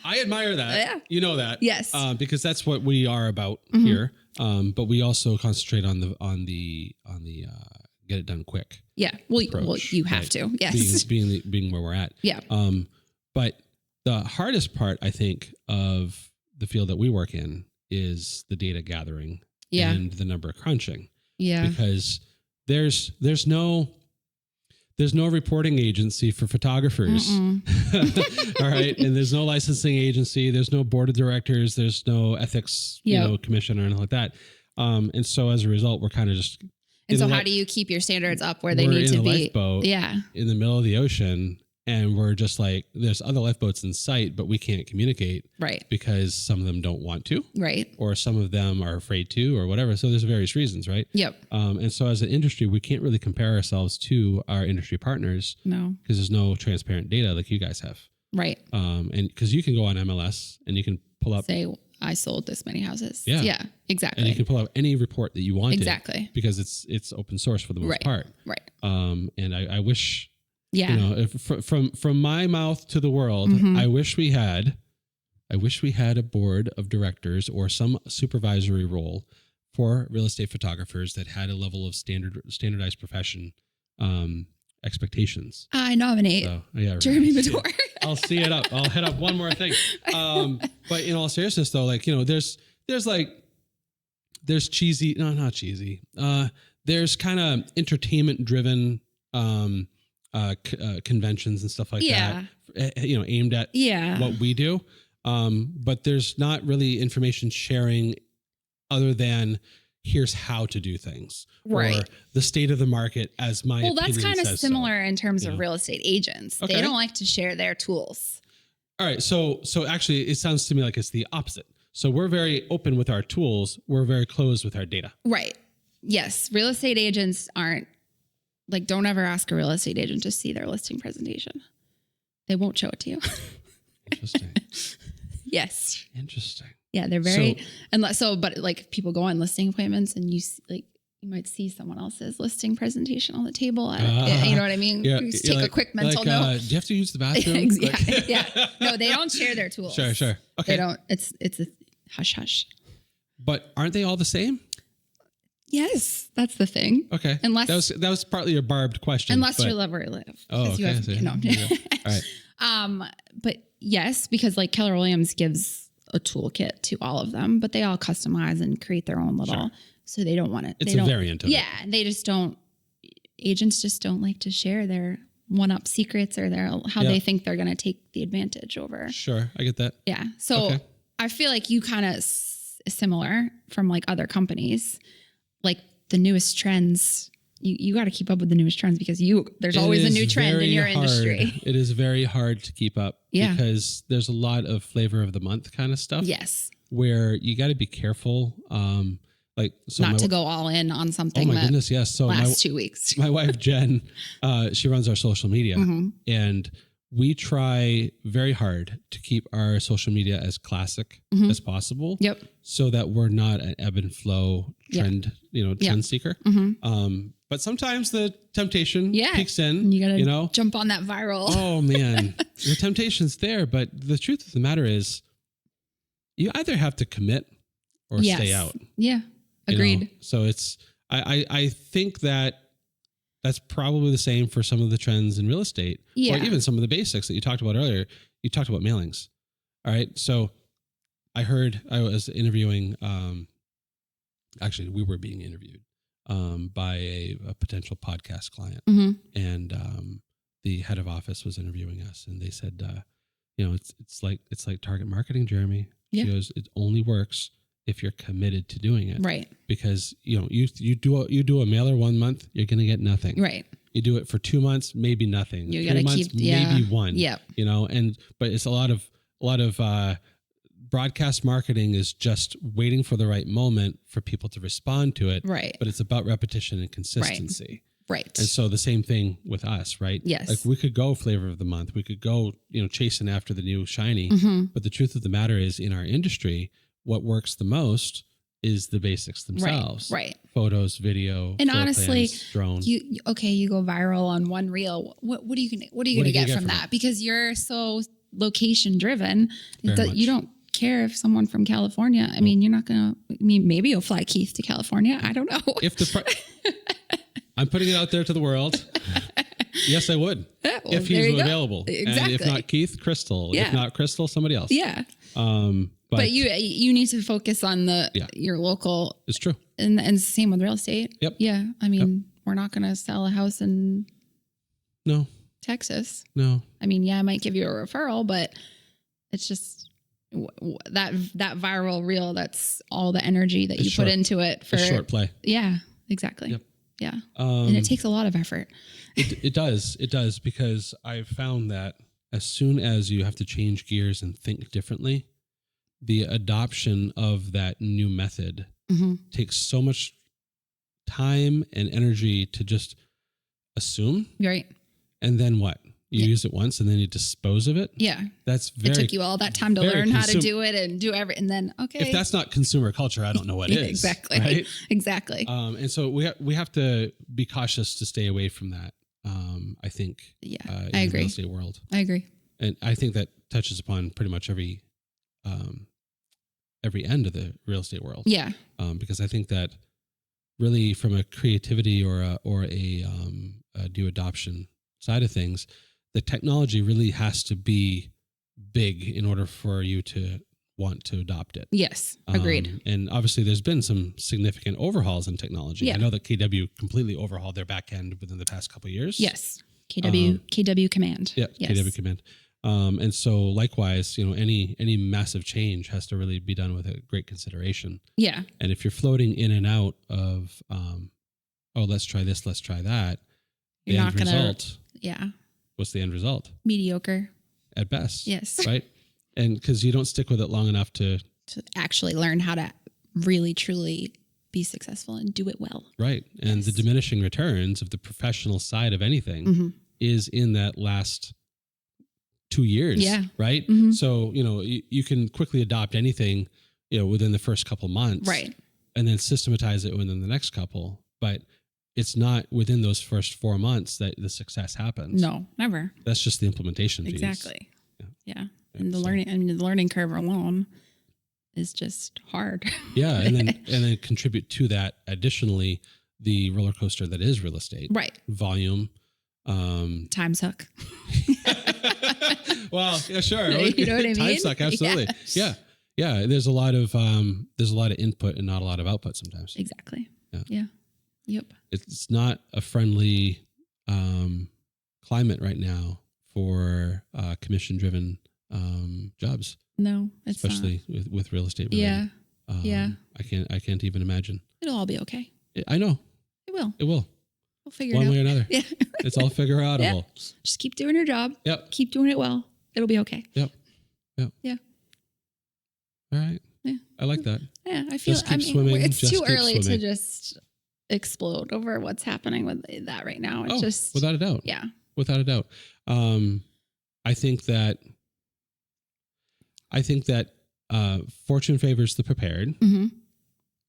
I admire that. Yeah. You know that. Yes. Because that's what we are about here. But we also concentrate on the get it done quick. Yeah. Well, approach, you have to. Yes. Being where we're at. Yeah. But the hardest part, I think, of the field that we work in is the data gathering and the number crunching. Yeah. Because there's no reporting agency for photographers. All right. And there's no licensing agency. There's no board of directors. There's no ethics, commission or anything like that. And so as a result, we're kind of just. And so how do you keep your standards up where they need to be? We're in a lifeboat in the middle of the ocean. And we're just like, there's other lifeboats in sight, but we can't communicate. Right. Because some of them don't want to. Right. Or some of them are afraid to or whatever. So there's various reasons, right? Yep. And so as an industry, we can't really compare ourselves to our industry partners. No. Because there's no transparent data like you guys have. Right. And because you can go on MLS and you can pull up. Say, I sold this many houses. Yeah. Yeah, exactly. And you can pull out any report that you want. Exactly. Because it's open source for the most part. Right. And I wish... Yeah. You know, if from my mouth to the world, I wish we had a board of directors or some supervisory role for real estate photographers that had a level of standardized profession, and expectations. I nominate So, yeah, Jeremy right. Madore. I'll see it up. I'll head up one more thing. But in all seriousness, though, like, there's cheesy, no, not cheesy. There's kind of entertainment driven conventions and stuff like that, aimed at what we do. But there's not really information sharing other than here's how to do things, or the state of the market, as my opinion that's kind of similar in terms of know. real estate agents. Okay. They don't like to share their tools. All right. So actually it sounds to me like it's the opposite. So we're very open with our tools. We're very closed with our data. Right. Yes. Real estate agents aren't like, don't ever ask a real estate agent to see their listing presentation. They won't show it to you. Interesting. Yes. Interesting. Yeah. They're very, but like people go on listing appointments and you might see someone else's listing presentation on the table. You know what I mean? Yeah, You just take a quick mental note. Do you have to use the bathroom? Yeah. No, they don't share their tools. Sure. Okay. They don't. It's a hush hush. But aren't they all the same? Yes, that's the thing. Okay. Unless that was partly a barbed question. Unless you live where you live. Oh, okay. All right. But yes, because like Keller Williams gives a toolkit to all of them, but they all customize and create their own little. Sure. So they don't want it. It's a variant of it. Yeah, they just don't. Agents just don't like to share their one-up secrets or how they think they're going to take the advantage over. Sure, I get that. Yeah. So I feel like you kind of similar from like other companies, like the newest trends. You got to keep up with the newest trends because there's always a new trend in your industry. It is very hard to keep up because there's a lot of flavor of the month kind of stuff. Yes. Where you got to be careful. Not to go all in on something. Oh my goodness, yes. So last 2 weeks. My wife Jen, she runs our social media, and we try very hard to keep our social media as classic as possible. Yep. So that we're not an ebb and flow trend, trend seeker. But sometimes the temptation peeks in. You gotta jump on that viral. Oh man, the temptation's there. But the truth of the matter is, you either have to commit or stay out. Yeah. Agreed. So it's, I think that's probably the same for some of the trends in real estate, or even some of the basics that you talked about earlier. You talked about mailings. All right. So I was interviewing, actually we were being interviewed by a potential podcast client, and the head of office was interviewing us, and they said, it's like target marketing, Jeremy. She goes, it only works if you're committed to doing it. Right. Because, you do a mailer 1 month, you're going to get nothing. Right. You do it for 2 months, maybe nothing. You got to keep, maybe one. Yeah. But it's a lot of broadcast marketing is just waiting for the right moment for people to respond to it. Right. But it's about repetition and consistency. Right. And so the same thing with us, right? Yes. Like we could go flavor of the month. We could go, chasing after the new shiny. But the truth of the matter is, in our industry, what works the most is the basics themselves. Right. Photos, video, and honestly, drone. You go viral on one reel. What are you going to get from that? Because you're so location driven that you don't care if someone from California. I mean, you're not going to. I mean, maybe you'll fly Keith to California. I don't know. I'm putting it out there to the world. Yes, I would. If he's available. Exactly. And if not Keith, Crystal. Yeah. If not Crystal, somebody else. Yeah. But you need to focus on your local. It's true. And same with real estate. Yep. Yeah. I mean, we're not going to sell a house in Texas. No. I mean, I might give you a referral, but it's just that viral reel. That's all the energy that you put into it for a short play. Yeah, exactly. Yep. Yeah. And it takes a lot of effort. It does. It does, because I've found that as soon as you have to change gears and think differently, the adoption of that new method takes so much time and energy to just assume. Right. And then what? You use it once and then you dispose of it. Yeah. It took you all that time to learn how to do it and do everything. And then, okay. If that's not consumer culture, I don't know what is. Exactly. Right? Exactly. And so we have to be cautious to stay away from that. I think. Yeah. In I agree. The real estate world. I agree. And I think that touches upon pretty much every end of the real estate world. Yeah. Because I think that really from a creativity or a new adoption side of things, the technology really has to be big in order for you to want to adopt it. Yes, agreed. And obviously there's been some significant overhauls in technology. Yeah. I know that KW completely overhauled their back end within the past couple of years. Yes. KW Command. Yeah, yes. KW Command. And so likewise, any massive change has to really be done with a great consideration. Yeah. And if you're floating in and out of, let's try this, let's try that, You're the not end gonna. result, Yeah. what's the end result? Mediocre. At best. Yes. Right? And because you don't stick with it long enough to actually learn how to really, truly be successful and do it well. Right. And Yes. the diminishing returns of the professional side of anything Mm-hmm. is in that last 2 years. Yeah. Right. Mm-hmm. So, you can quickly adopt anything, within the first couple months. Right. And then systematize it within the next couple. But it's not within those first 4 months that the success happens. No, never. That's just the implementation phase. Exactly. Yeah. And the So- learning curve alone is just hard. Yeah. And then contribute to that additionally, the roller coaster that is real estate. Right. Volume. Time suck. Well, yeah, sure. You know what I mean? Time suck, absolutely. Yeah. Yeah. There's a lot of input and not a lot of output sometimes. Exactly. Yeah. Yep. It's not a friendly climate right now for commission driven jobs, No, it's especially with real estate. Yeah. Related. Yeah. I can't even imagine. It'll all be okay. I know It will. it will, We'll figure one it out. way or another. Yeah. It's all figure outable. Just keep doing your job. Yep. Keep doing it well. It'll be okay. Yep. Yeah. All right. Yeah. I like that. Yeah. I feel Just keep swimming, it's just too keep early to swimming. just explode over what's happening with that right now. It's just without a doubt. yeah. Without a doubt. I think that fortune favors the prepared, Mm-hmm.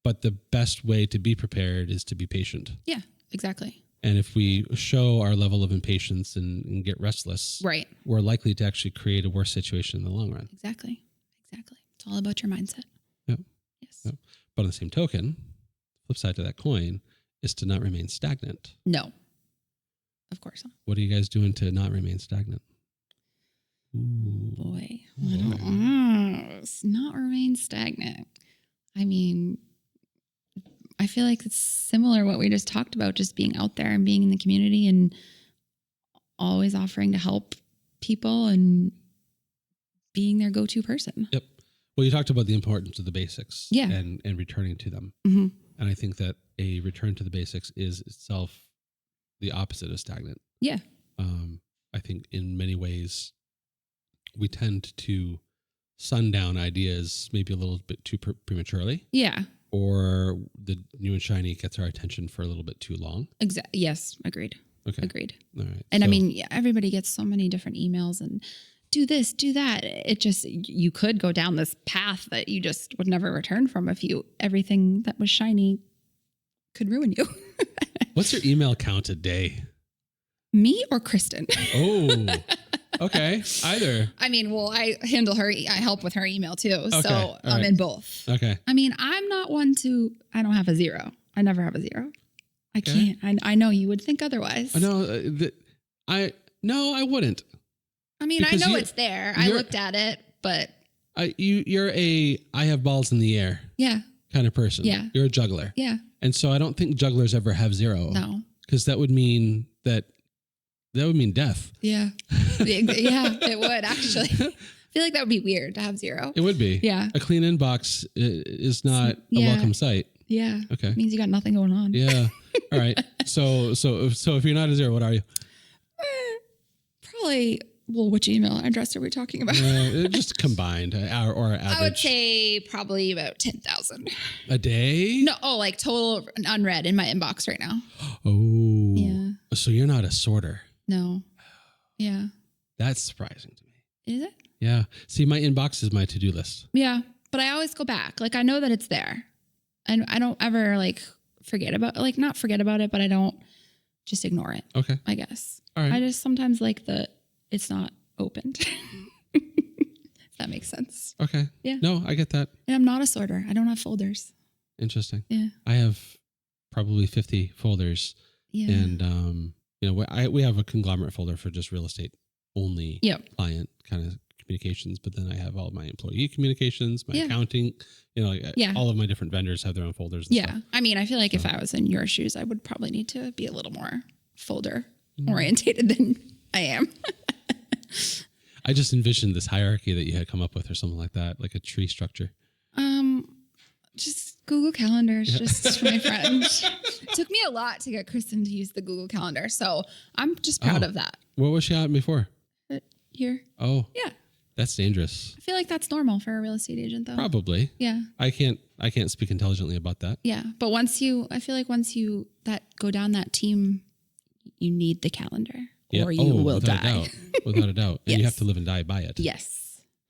but the best way to be prepared is to be patient. Yeah. Exactly. And if we show our level of impatience and get restless, Right. we're likely to actually create a worse situation in the long run. Exactly. It's all about your mindset. Yep. Yes. Yep. But on the same token, flip side to that coin is to not remain stagnant. No. Of course not. What are you guys doing to not remain stagnant? Ooh. Boy. I don't know. It's not remain stagnant. I mean, I feel like it's similar to what we just talked about, just being out there and being in the community and always offering to help people and being their go-to person. Yep. Well, you talked about the importance of the basics, Yeah. and returning to them. Mm-hmm. And I think that a return to the basics is itself the opposite of stagnant. Yeah. I think in many ways we tend to sundown ideas maybe a little bit too prematurely, Yeah. or the new and shiny gets our attention for a little bit too long. Yes. Agreed. Okay. Agreed. All right. And I So- mean, yeah, everybody gets so many different emails and do this, do that. It just, you could go down this path that you just would never return from if everything that was shiny could ruin you. what's your email count a day? Me or Kristen? Oh, okay. Either. I mean, well, I help with her email too. Okay, So all I'm right. in both. Okay. I mean, I'm not one I don't have a zero. I never have a zero. I Okay. can't. I know you would think otherwise. No, I wouldn't. I mean, Because I know you- it's there. I you're- looked at it, but You're I have balls in the air yeah, kind of person. Yeah. You're a juggler. yeah, And so I don't think jugglers ever have zero. no. Because that would mean death. Yeah. Yeah, it would actually. I feel like that would be weird to have zero. It would be. Yeah. A clean inbox is not Yeah. a welcome sight. Yeah. Okay. It means you got nothing going on. Yeah. All right. So if you're not a zero, what are you? Probably, well, which email address are we talking about? Just combined, or average. I would say probably about 10,000. A day? No, like total unread in my inbox right now. Oh. Yeah. So you're not a sorter. No. Yeah. That's surprising to me. Is it? Yeah. See, my inbox is my to-do list. Yeah. But I always go back. Like, I know that it's there. And I don't ever not forget about it, but I don't just ignore it, Okay. I guess. All right. I just sometimes like it's not opened. If that makes sense. Okay. Yeah. No, I get that. And I'm not a sorter. I don't have folders. Interesting. Yeah. I have probably 50 folders. Yeah. And, we have a conglomerate folder for just real estate only client kind of communications, but then I have all of my employee communications, my accounting, all of my different vendors have their own folders. And stuff. I mean, I feel like if I was in your shoes, I would probably need to be a little more folder orientated than I am. I just envisioned this hierarchy that you had come up with or something like that, like a tree structure. Just Google Calendars, just for my friends. It took me a lot to get Kristen to use the Google Calendar, so I'm just proud of that. What was she on before? Here. Oh. Yeah. That's dangerous. I feel like that's normal for a real estate agent, though. Probably. Yeah. I can't speak intelligently about that. Yeah, but once you go down that team, you need the calendar, or you will die. Without a doubt. And Yes. you have to live and die by it. Yes.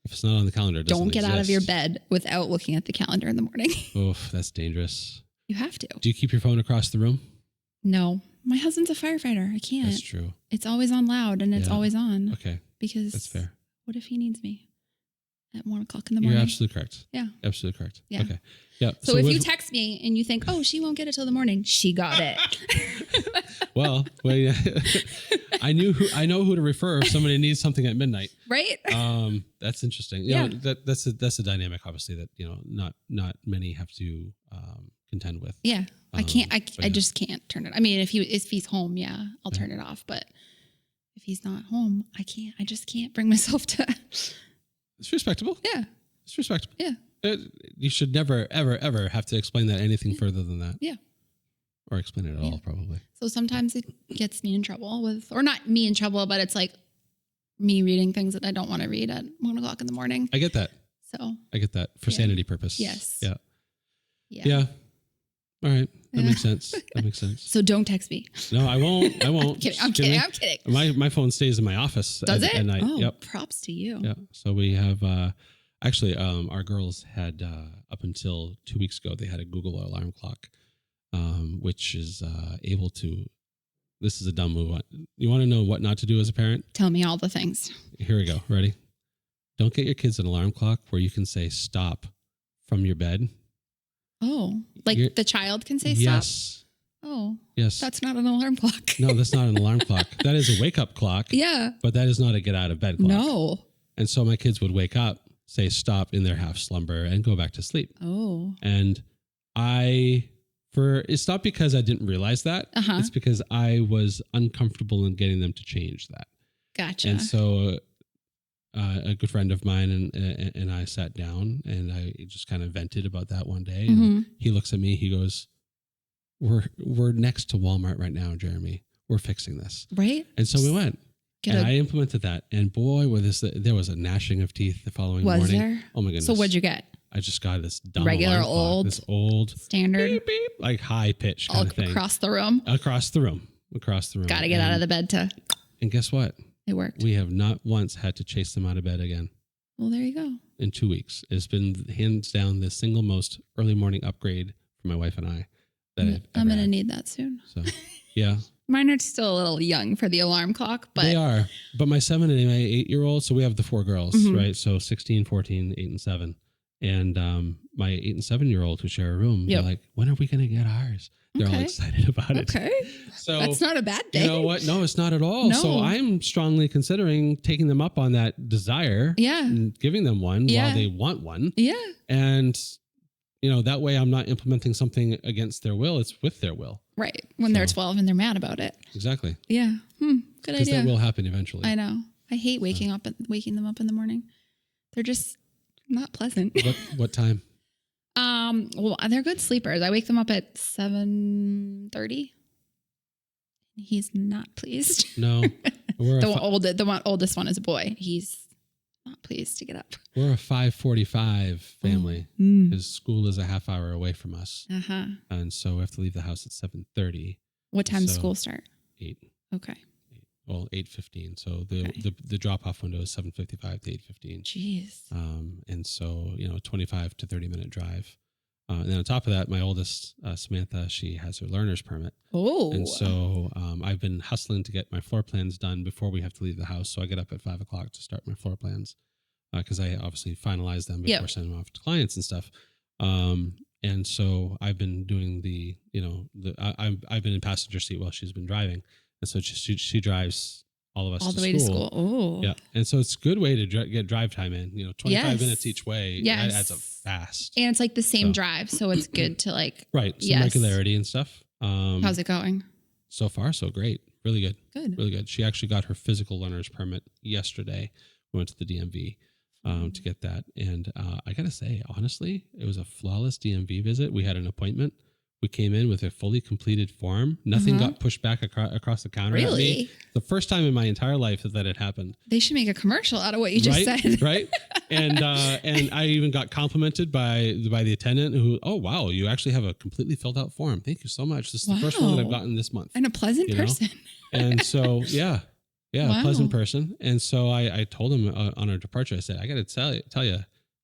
If it's not on the calendar, it doesn't Don't get out of exist. your bed without looking at the calendar in the morning. Oof, that's dangerous. You have to. Do you keep your phone across the room? No, my husband's a firefighter. I can't. That's true. It's always on loud and it's always on. Okay. Because That's fair. What if he needs me at 1 o'clock in the morning? You're absolutely correct. Yeah. Absolutely correct. Yeah. Okay. Yeah. So if you text me and you think, oh, she won't get it till the morning, she got it. well, I know who to refer if somebody needs something at midnight. Right? That's interesting. Yeah. That's a dynamic, obviously, that not many have to contend with. Yeah. I can't. I yeah. just can't turn it. I mean, if he's home, I'll turn it off. But if he's not home, I can't. I just can't bring myself to. It's respectable. Yeah. It's respectable. Yeah. You should never, ever, ever have to explain that anything further than that. Yeah. Or explain it at all, probably. So sometimes it gets me in trouble or not me in trouble, but it's like me reading things that I don't want to read at 1 o'clock in the morning. I get that. So I get that for sanity purpose. Yes. Yeah. Yeah. All right. That makes sense. That makes sense. So don't text me. No, I won't. I won't. I'm kidding. My phone stays in my office at night. Oh, yep. Props to you. Yeah. So we have actually our girls had up until 2 weeks ago they had a Google alarm clock, which is able to. This is a dumb move. You want to know what not to do as a parent? Tell me all the things. Here we go. Ready? Don't get your kids an alarm clock where you can say stop from your bed. Oh, like the child can say stop? Yes. Oh. Yes. That's not an alarm clock. No, that's not an alarm clock. That is a wake up clock. Yeah. But that is not a get out of bed clock. No. And so my kids would wake up, say stop in their half slumber and go back to sleep. Oh. And it's not because I didn't realize that. Uh-huh. It's because I was uncomfortable in getting them to change that. Gotcha. And so a good friend of mine and I sat down and I just kind of vented about that one day. And he looks at me, he goes, we're next to Walmart right now, Jeremy. We're fixing this. Right. And so we went. I implemented that. And boy, there was a gnashing of teeth the following morning. Was there? Oh my goodness. So what'd you get? I just got this dumb regular alarm clock, this old standard beep, beep, like high pitch kind of thing. Across the room. Across the room. Got to get out of the bed to. And guess what? It worked. We have not once had to chase them out of bed again. Well, there you go. In 2 weeks. It's been hands down the single most early morning upgrade for my wife and I that I'm going to need that soon. So, yeah. Mine are still a little young for the alarm clock, but they are. But my 7 and my 8-year-old, so we have the 4 girls, right? So 16, 14, 8, and 7. And my 8 and 7-year-old who share a room, they're like, when are we going to get ours? They're all excited about it. Okay. So that's not a bad thing. You know what? No, it's not at all. No. So I'm strongly considering taking them up on that desire. Yeah. And giving them one while they want one. Yeah. And, that way I'm not implementing something against their will. It's with their will. Right. When they're 12 and they're mad about it. Exactly. Yeah. Good idea. Because that will happen eventually. I know. I hate waking them up in the morning. They're just not pleasant. What time? Well, they're good sleepers. I wake them up at 7:30. He's not pleased. No, the oldest one is a boy. He's not pleased to get up. We're a 5:45 family because school is a half hour away from us, and so we have to leave the house at 7:30. What time does school start? 8. Okay. Well, 8:15. So the drop off window is 7:55 to 8:15. Jeez. And so 25 to 30 minute drive. And then on top of that, my oldest, Samantha, she has her learner's permit. Oh. And so I've been hustling to get my floor plans done before we have to leave the house. So I get up at 5 o'clock to start my floor plans because I obviously finalize them before sending them off to clients and stuff. And so I've been doing I've been in passenger seat while she's been driving. And so she drives all of us all to the way to school. Oh, Yeah. And so it's a good way to get drive time in, 25 minutes each way. Yes. That adds up fast. And it's like the same drive. So it's good to like, right. Some regularity and stuff. How's it going? So far, so great. Really good. Good. Really good. She actually got her physical learner's permit yesterday. We went to the DMV to get that. And I got to say, honestly, it was a flawless DMV visit. We had an appointment. We came in with a fully completed form. Nothing got pushed back across the counter at me. The first time in my entire life that had happened. They should make a commercial out of what you just said. Right. And I even got complimented by the attendant who, oh, wow, you actually have a completely filled out form. Thank you so much. This is the first one that I've gotten this month. And a pleasant person. And so, yeah, Wow. a pleasant person. And so I told him on our departure, I said, I got to tell you,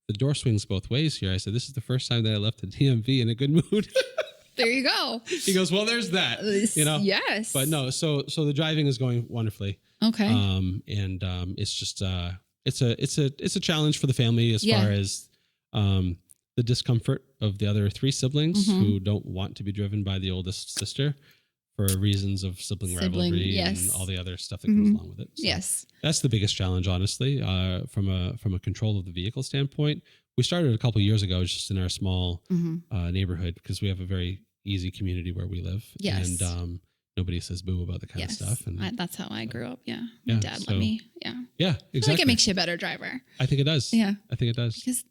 the door swings both ways here. I said, this is the first time that I left the DMV in a good mood. There you go. He goes, well, there's that, Yes. But no, so the driving is going wonderfully. Okay. It's just, it's a challenge for the family as far as, the discomfort of the other three siblings who don't want to be driven by the oldest sister for reasons of sibling rivalry and all the other stuff that comes along with it. So yes. that's the biggest challenge, honestly, from a control of the vehicle standpoint. We started a couple of years ago just in our small neighborhood because we have a very easy community where we live. Yes. And nobody says boo about the kind of stuff. And that's how I grew up. Yeah. My dad let me. Yeah. Yeah, exactly. I feel like it makes you a better driver. I think it does. Yeah. I think it does. Because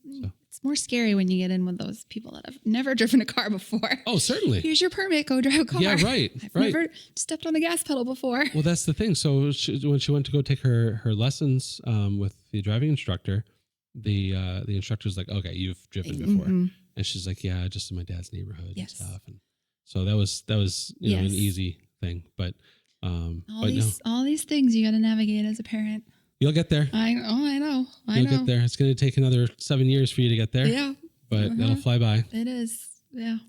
it's more scary when you get in with those people that have never driven a car before. Oh, certainly. Here's your permit. Go drive a car. Yeah, right. I've never stepped on the gas pedal before. Well, that's the thing. So when she went to go take her lessons with the driving instructor, the instructor's like, okay, you've driven before. And she's like, yeah, just in my dad's neighborhood and stuff. And so that was an easy thing. But all these things you got to navigate as a parent. You'll get there. I know. You'll get there. It's going to take another 7 years for you to get there. Yeah. But that'll fly by. It is. Yeah.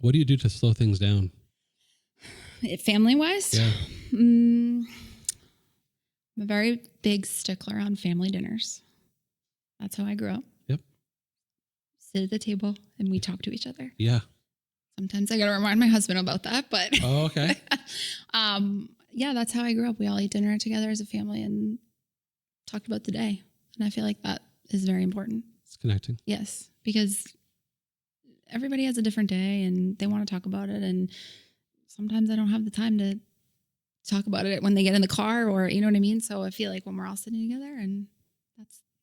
What do you do to slow things down? Family wise? Yeah. I'm a very big stickler on family dinners. That's how I grew up. Yep. Sit at the table and we talk to each other. Yeah. Sometimes I got to remind my husband about that, but oh, okay. Yeah, that's how I grew up. We all ate dinner together as a family and talked about the day. And I feel like that is very important. It's connecting. Yes, because everybody has a different day and they want to talk about it. And sometimes I don't have the time to talk about it when they get in the car or, you know what I mean? So I feel like when we're all sitting together and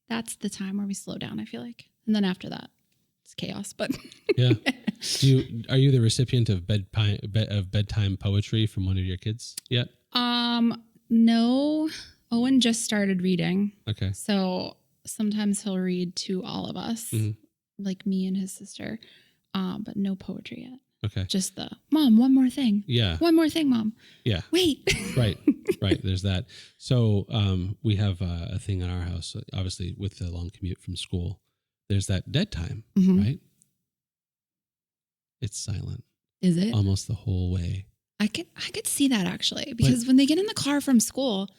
that's the time where we slow down, I feel like. And then after that, it's chaos, but yeah. Are you the recipient of bedtime poetry from one of your kids yet? No. Owen just started reading. Okay. So sometimes he'll read to all of us, like me and his sister, but no poetry yet. Okay. Just the Mom, one more thing. Yeah. One more thing, Mom. Yeah. Wait. Right. There's that. So we have a thing in our house, obviously with the long commute from school. There's that dead time, right? It's silent. Is it? Almost the whole way. I could see that actually, because when they get in the car from school,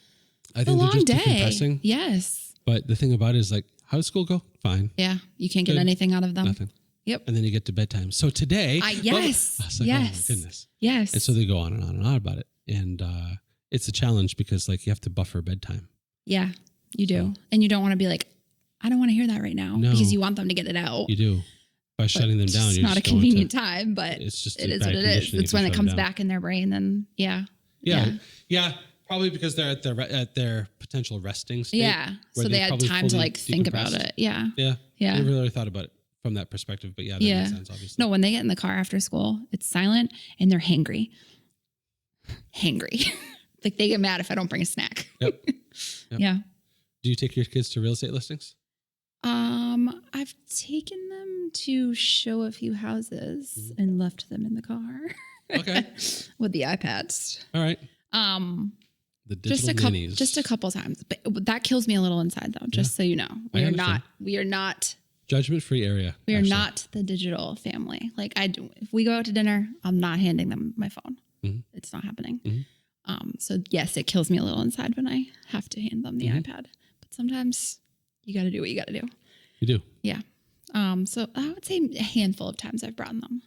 I think they're just decompressing. Yes. But the thing about it is like, how does school go? Fine. Yeah. You can't get anything out of them. Nothing. Yep. And then you get to bedtime. So today. Yes. I was like, yes. Oh my goodness. Yes. And so they go on and on and on about it. And it's a challenge because like you have to buffer bedtime. Yeah, you do. So, and you don't want to be like, I don't want to hear that right now. No, because you want them to get it out. You do. By shutting them down, it's not a convenient time, but it's just it is what it is. It's when it comes back in their brain, then yeah. Probably because they're at their potential resting state. Yeah, so they had time to like think about it. Yeah. I never really thought about it from that perspective, but that makes sense. Obviously, no. When they get in the car after school, it's silent and they're hangry. Like they get mad if I don't bring a snack. Yep. Yeah. Do you take your kids to real estate listings? I've taken them to show a few houses and left them in the car. Okay. With the iPads. All right. The digital nannies. Just a couple times, but that kills me a little inside though. Just so you know, we are not judgment-free area. We are not the digital family. Like if we go out to dinner, I'm not handing them my phone. It's not happening. So yes, it kills me a little inside when I have to hand them the iPad, but sometimes you got to do what you got to do. You do. Yeah. So I would say a handful of times I've brought them.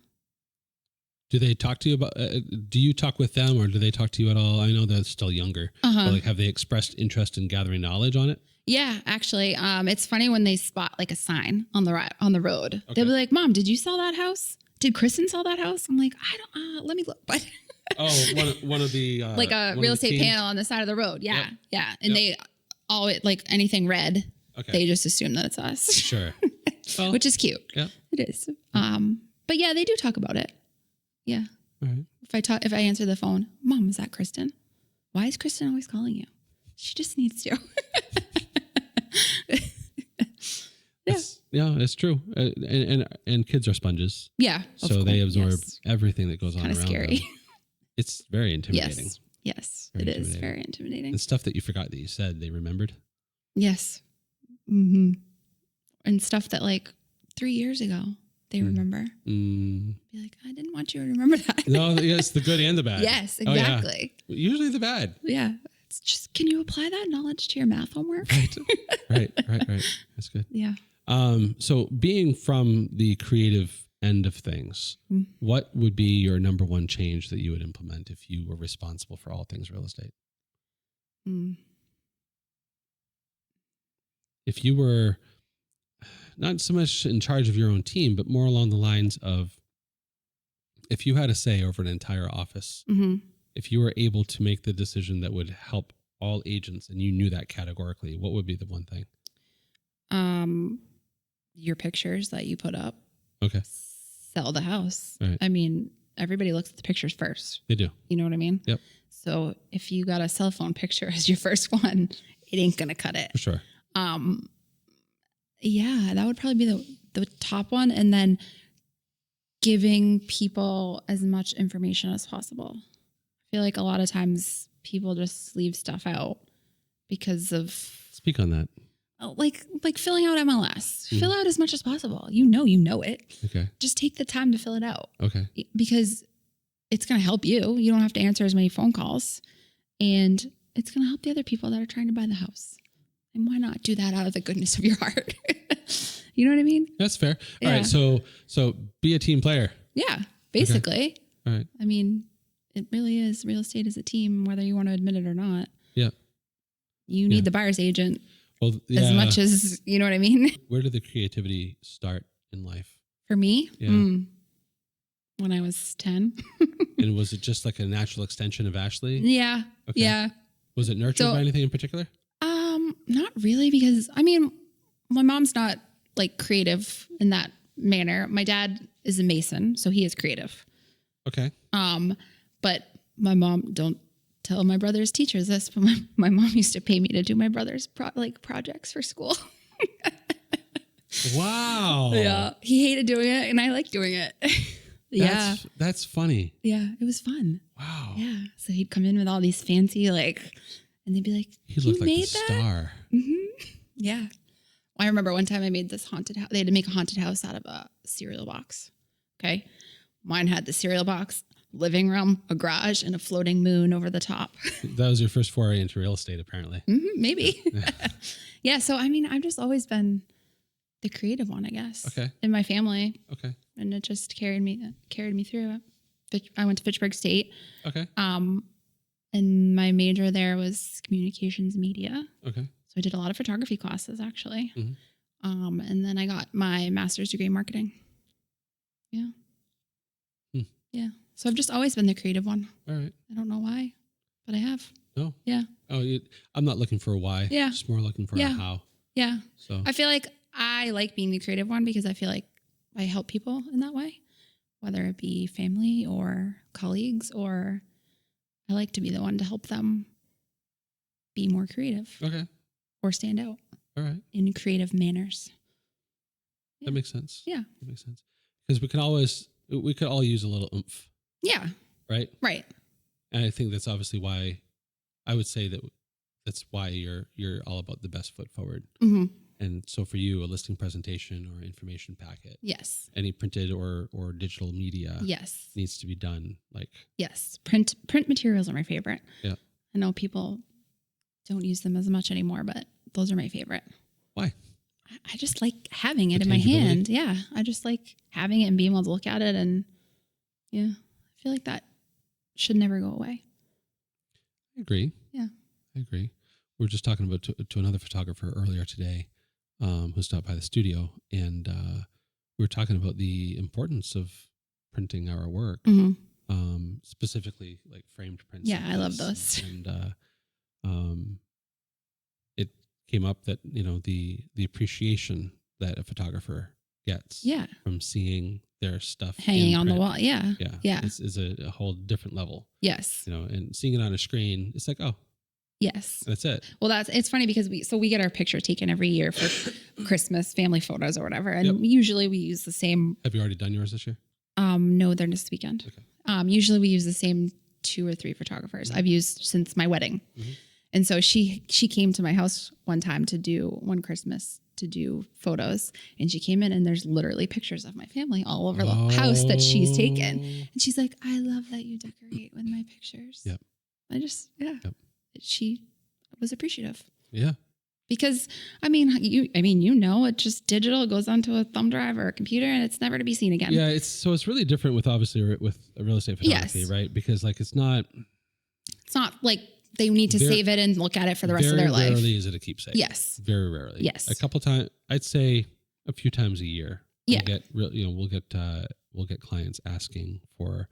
Do they talk to you about, do you talk with them or do they talk to you at all? I know they're still younger, but like, have they expressed interest in gathering knowledge on it? Yeah, actually, it's funny when they spot like a sign on the road. Okay. They'll be like, "Mom, did you sell that house? Did Kristen sell that house?" I'm like, "I don't. Let me look." But one of the like a real estate panel on the side of the road. Yeah, yeah, and they all like anything red. Okay. They just assume that it's us. Sure, well, which is cute. Yeah, it is. But yeah, they do talk about it. Yeah. All right. If I answer the phone, "Mom, is that Kristen? Why is Kristen always calling you? She just needs to." Yeah, it's true. And kids are sponges. Yeah. So they absorb everything that goes on around scary. Them. It's very intimidating. Yes, it is very intimidating. And stuff that you forgot that you said, they remembered. Yes. Mm-hmm. And stuff that like 3 years ago, they remember. Be like, I didn't want you to remember that. No, yes, the good and the bad. Yes, exactly. Oh, yeah. Usually the bad. Yeah. It's just, can you apply that knowledge to your math homework? Right. That's good. Yeah. So being from the creative end of things, what would be your number one change that you would implement if you were responsible for all things real estate? If you were not so much in charge of your own team, but more along the lines of if you had a say over an entire office, if you were able to make the decision that would help all agents and you knew that categorically, what would be the one thing? Your pictures that you put up. Okay. Sell the house. Right. I mean, everybody looks at the pictures first. They do. You know what I mean? Yep. So if you got a cell phone picture as your first one, it ain't going to cut it. For sure. Yeah, that would probably be the top one. And then giving people as much information as possible. I feel like a lot of times people just leave stuff out because of... Speak on that. Like filling out MLS. Fill out as much as possible. You know it. Okay. Just take the time to fill it out. Okay. Because it's going to help you. You don't have to answer as many phone calls. And it's going to help the other people that are trying to buy the house. And why not do that out of the goodness of your heart? You know what I mean? That's fair. All right. So be a team player. Yeah, basically. Okay. All right. I mean, it really is. Real estate is a team, whether you want to admit it or not. Yeah. You need the buyer's agent. Well, as much as, you know what I mean? Where did the creativity start in life? For me? Yeah. When I was 10. And was it just like a natural extension of Ashley? Yeah. Okay. Yeah. Was it nurtured by anything in particular? Not really, because I mean, my mom's not like creative in that manner. My dad is a mason, so he is creative. Okay. But my mom, don't tell my brother's teachers this, but my mom used to pay me to do my brother's projects for school. Wow. Yeah. He hated doing it and I like doing it. Yeah. That's funny. Yeah. It was fun. Wow. Yeah. So he'd come in with all these fancy, and they'd be like, he looked like the star. Mm-hmm. Yeah. I remember one time I made this haunted house. They had to make a haunted house out of a cereal box. Okay. Mine had the cereal box, living room, a garage, and a floating moon over the top. That was your first foray into real estate, apparently. Maybe. Yeah. So, I mean, I've just always been the creative one, I guess. Okay. In my family. Okay. And it just carried me through it. I went to Fitchburg State. Okay. And my major there was communications media. Okay. So I did a lot of photography classes, actually. Mm-hmm. And then I got my master's degree in marketing. Yeah. Yeah. So I've just always been the creative one. All right. I don't know why, but I have. No. Yeah. Oh, I'm not looking for a why. Yeah. Just more looking for a how. Yeah. So I feel like I like being the creative one because I feel like I help people in that way, whether it be family or colleagues, or I like to be the one to help them be more creative. Okay. Or stand out. All right. In creative manners. Yeah. That makes sense. Yeah. That makes sense. Because we could all use a little oomph. Yeah. Right? Right. And I think that's obviously why I would say that's why you're all about the best foot forward. Mm-hmm. And so for you, a listing presentation or information packet. Yes. Any printed or digital media. Yes. Needs to be done. Yes. Print materials are my favorite. Yeah. I know people don't use them as much anymore, but those are my favorite. Why? I just like having it The in my tangibility? hand. Yeah. I just like having it and being able to look at it. And yeah, I feel like that should never go away. I agree. Yeah. I agree. We were just talking about to another photographer earlier today, who stopped by the studio, and we were talking about the importance of printing our work, specifically like framed prints. Yeah, like I love this. those. And it came up that the appreciation that a photographer gets from seeing their stuff hanging on the print, wall. Yeah. is a whole different level. Yes. And seeing it on a screen, it's like, oh, yes, that's it. Well, it's funny because we get our picture taken every year for Christmas family photos or whatever, and usually we use the same. Have you already done yours this year? No, they're this weekend. Okay. Usually we use the same 2 or 3 photographers I've used since my wedding. And so she came to my house one Christmas to do photos, and she came in and there's literally pictures of my family all over the house that she's taken. And she's like, I love that you decorate with my pictures. Yep. She was appreciative. Yeah. Because it's just digital. It goes onto a thumb drive or a computer, and it's never to be seen again. Yeah, it's really different with obviously with a real estate photography, right? Because like it's not like they need to save it and look at it for the rest of their life. Very rarely is it a keepsake. Yes. Very rarely. Yes. A couple times, I'd say a few times a year. Yeah. We'll get clients asking for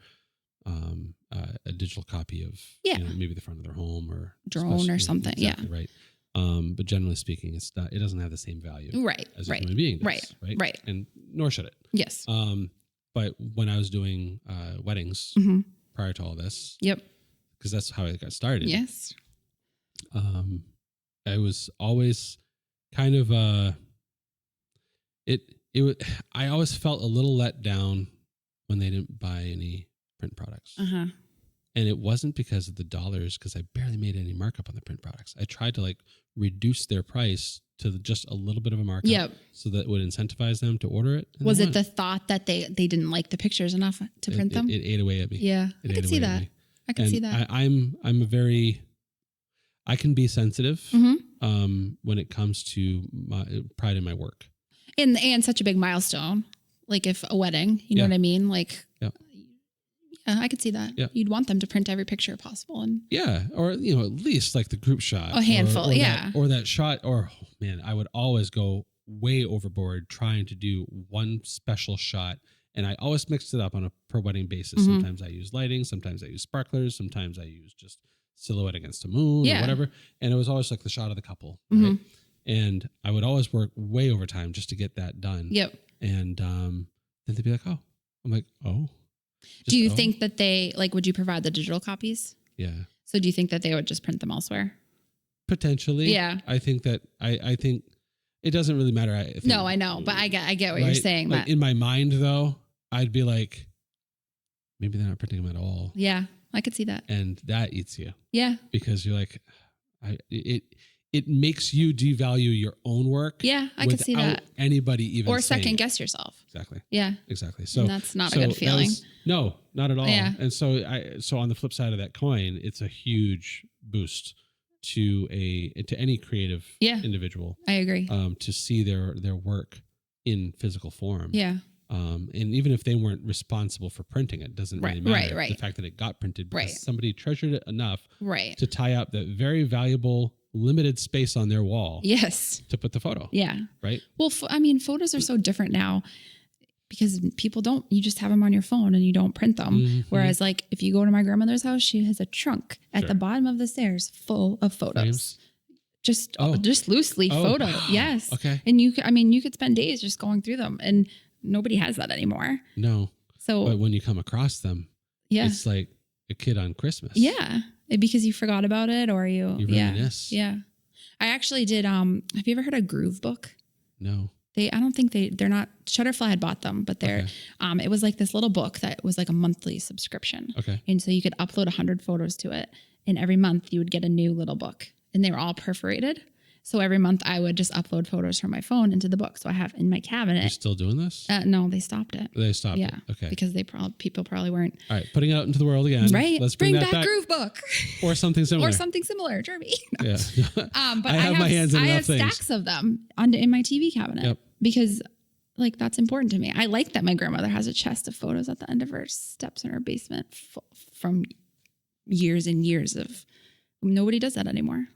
a digital copy of maybe the front of their home or drone or something. Exactly, right. But generally speaking, it doesn't have the same value as a human being does, right? And nor should it. Yes. But when I was doing weddings prior to all this, because that's how it got started. Yes. I was always kind of I always felt a little let down when they didn't buy any print products. And it wasn't because of the dollars, because I barely made any markup on the print products. I tried to like reduce their price to just a little bit of a markup so that it would incentivize them to order it. Was it the thought that they didn't like the pictures enough to print them? It ate away at me. Yeah, I can see that. I can be sensitive when it comes to my pride in my work. And such a big milestone, like if a wedding, you know what I mean? Like, I could see that. Yeah. You'd want them to print every picture possible. And or, at least like the group shot. A handful, or that shot, I would always go way overboard trying to do one special shot. And I always mixed it up on a per wedding basis. Sometimes I use lighting, sometimes I use sparklers, sometimes I use just silhouette against the moon or whatever. And it was always like the shot of the couple, right? And I would always work way overtime just to get that done. Yep. And then they'd be like, oh. I'm like, oh. Do you think that would you provide the digital copies? Yeah. So do you think that they would just print them elsewhere? Potentially. Yeah. I think that, I think it doesn't really matter. I know, but I get what you're saying. Like in my mind though, I'd be like, maybe they're not printing them at all. Yeah. I could see that. And that eats you. Yeah. Because you're like, it makes you devalue your own work. Yeah, I can see that. Anybody even or second guess yourself. Exactly. Yeah. Exactly. So and that's not a good feeling. No, not at all. Yeah. And so on the flip side of that coin, it's a huge boost to any creative individual. I agree. To see their work in physical form. Yeah. And even if they weren't responsible for printing it, doesn't really matter. Right. The fact that it got printed because somebody treasured it enough to tie up that very valuable limited space on their wall. Yes. To put the photo. Yeah. Right. Well, photos are so different now because people you just have them on your phone and you don't print them. Whereas like if you go to my grandmother's house, she has a trunk at the bottom of the stairs full of photos. Frames? Just loosely photo. Wow. Yes. Okay. And you could spend days just going through them and nobody has that anymore. No. So, but when you come across them, it's like a kid on Christmas. Yeah. Because you forgot about it or you reminisce. Yeah. I actually did. Have you ever heard of Groove Book? No. I don't think they're not, Shutterfly had bought them, but they're, it was like this little book that was like a monthly subscription. Okay. And so you could upload 100 photos to it and every month you would get a new little book and they were all perforated. So every month I would just upload photos from my phone into the book. So I have in my cabinet. You're still doing this? No, they stopped it. They stopped it. Okay. Because people probably weren't. All right. Putting it out into the world again. Right. Let's bring that back Groove Book. Or something similar. Or something similar. Jeremy. Yeah. But I have my hands in enough things. stacks of them in my TV cabinet because like that's important to me. I like that my grandmother has a chest of photos at the end of her steps in her basement from years and years of nobody does that anymore.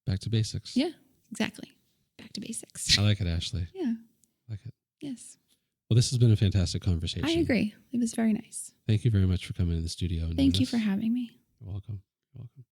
Back to basics. Yeah, exactly. Back to basics. I like it, Ashley. Yeah. I like it. Yes. Well, this has been a fantastic conversation. I agree. It was very nice. Thank you very much for coming in the studio. Thank you for having me. You're welcome. You're welcome.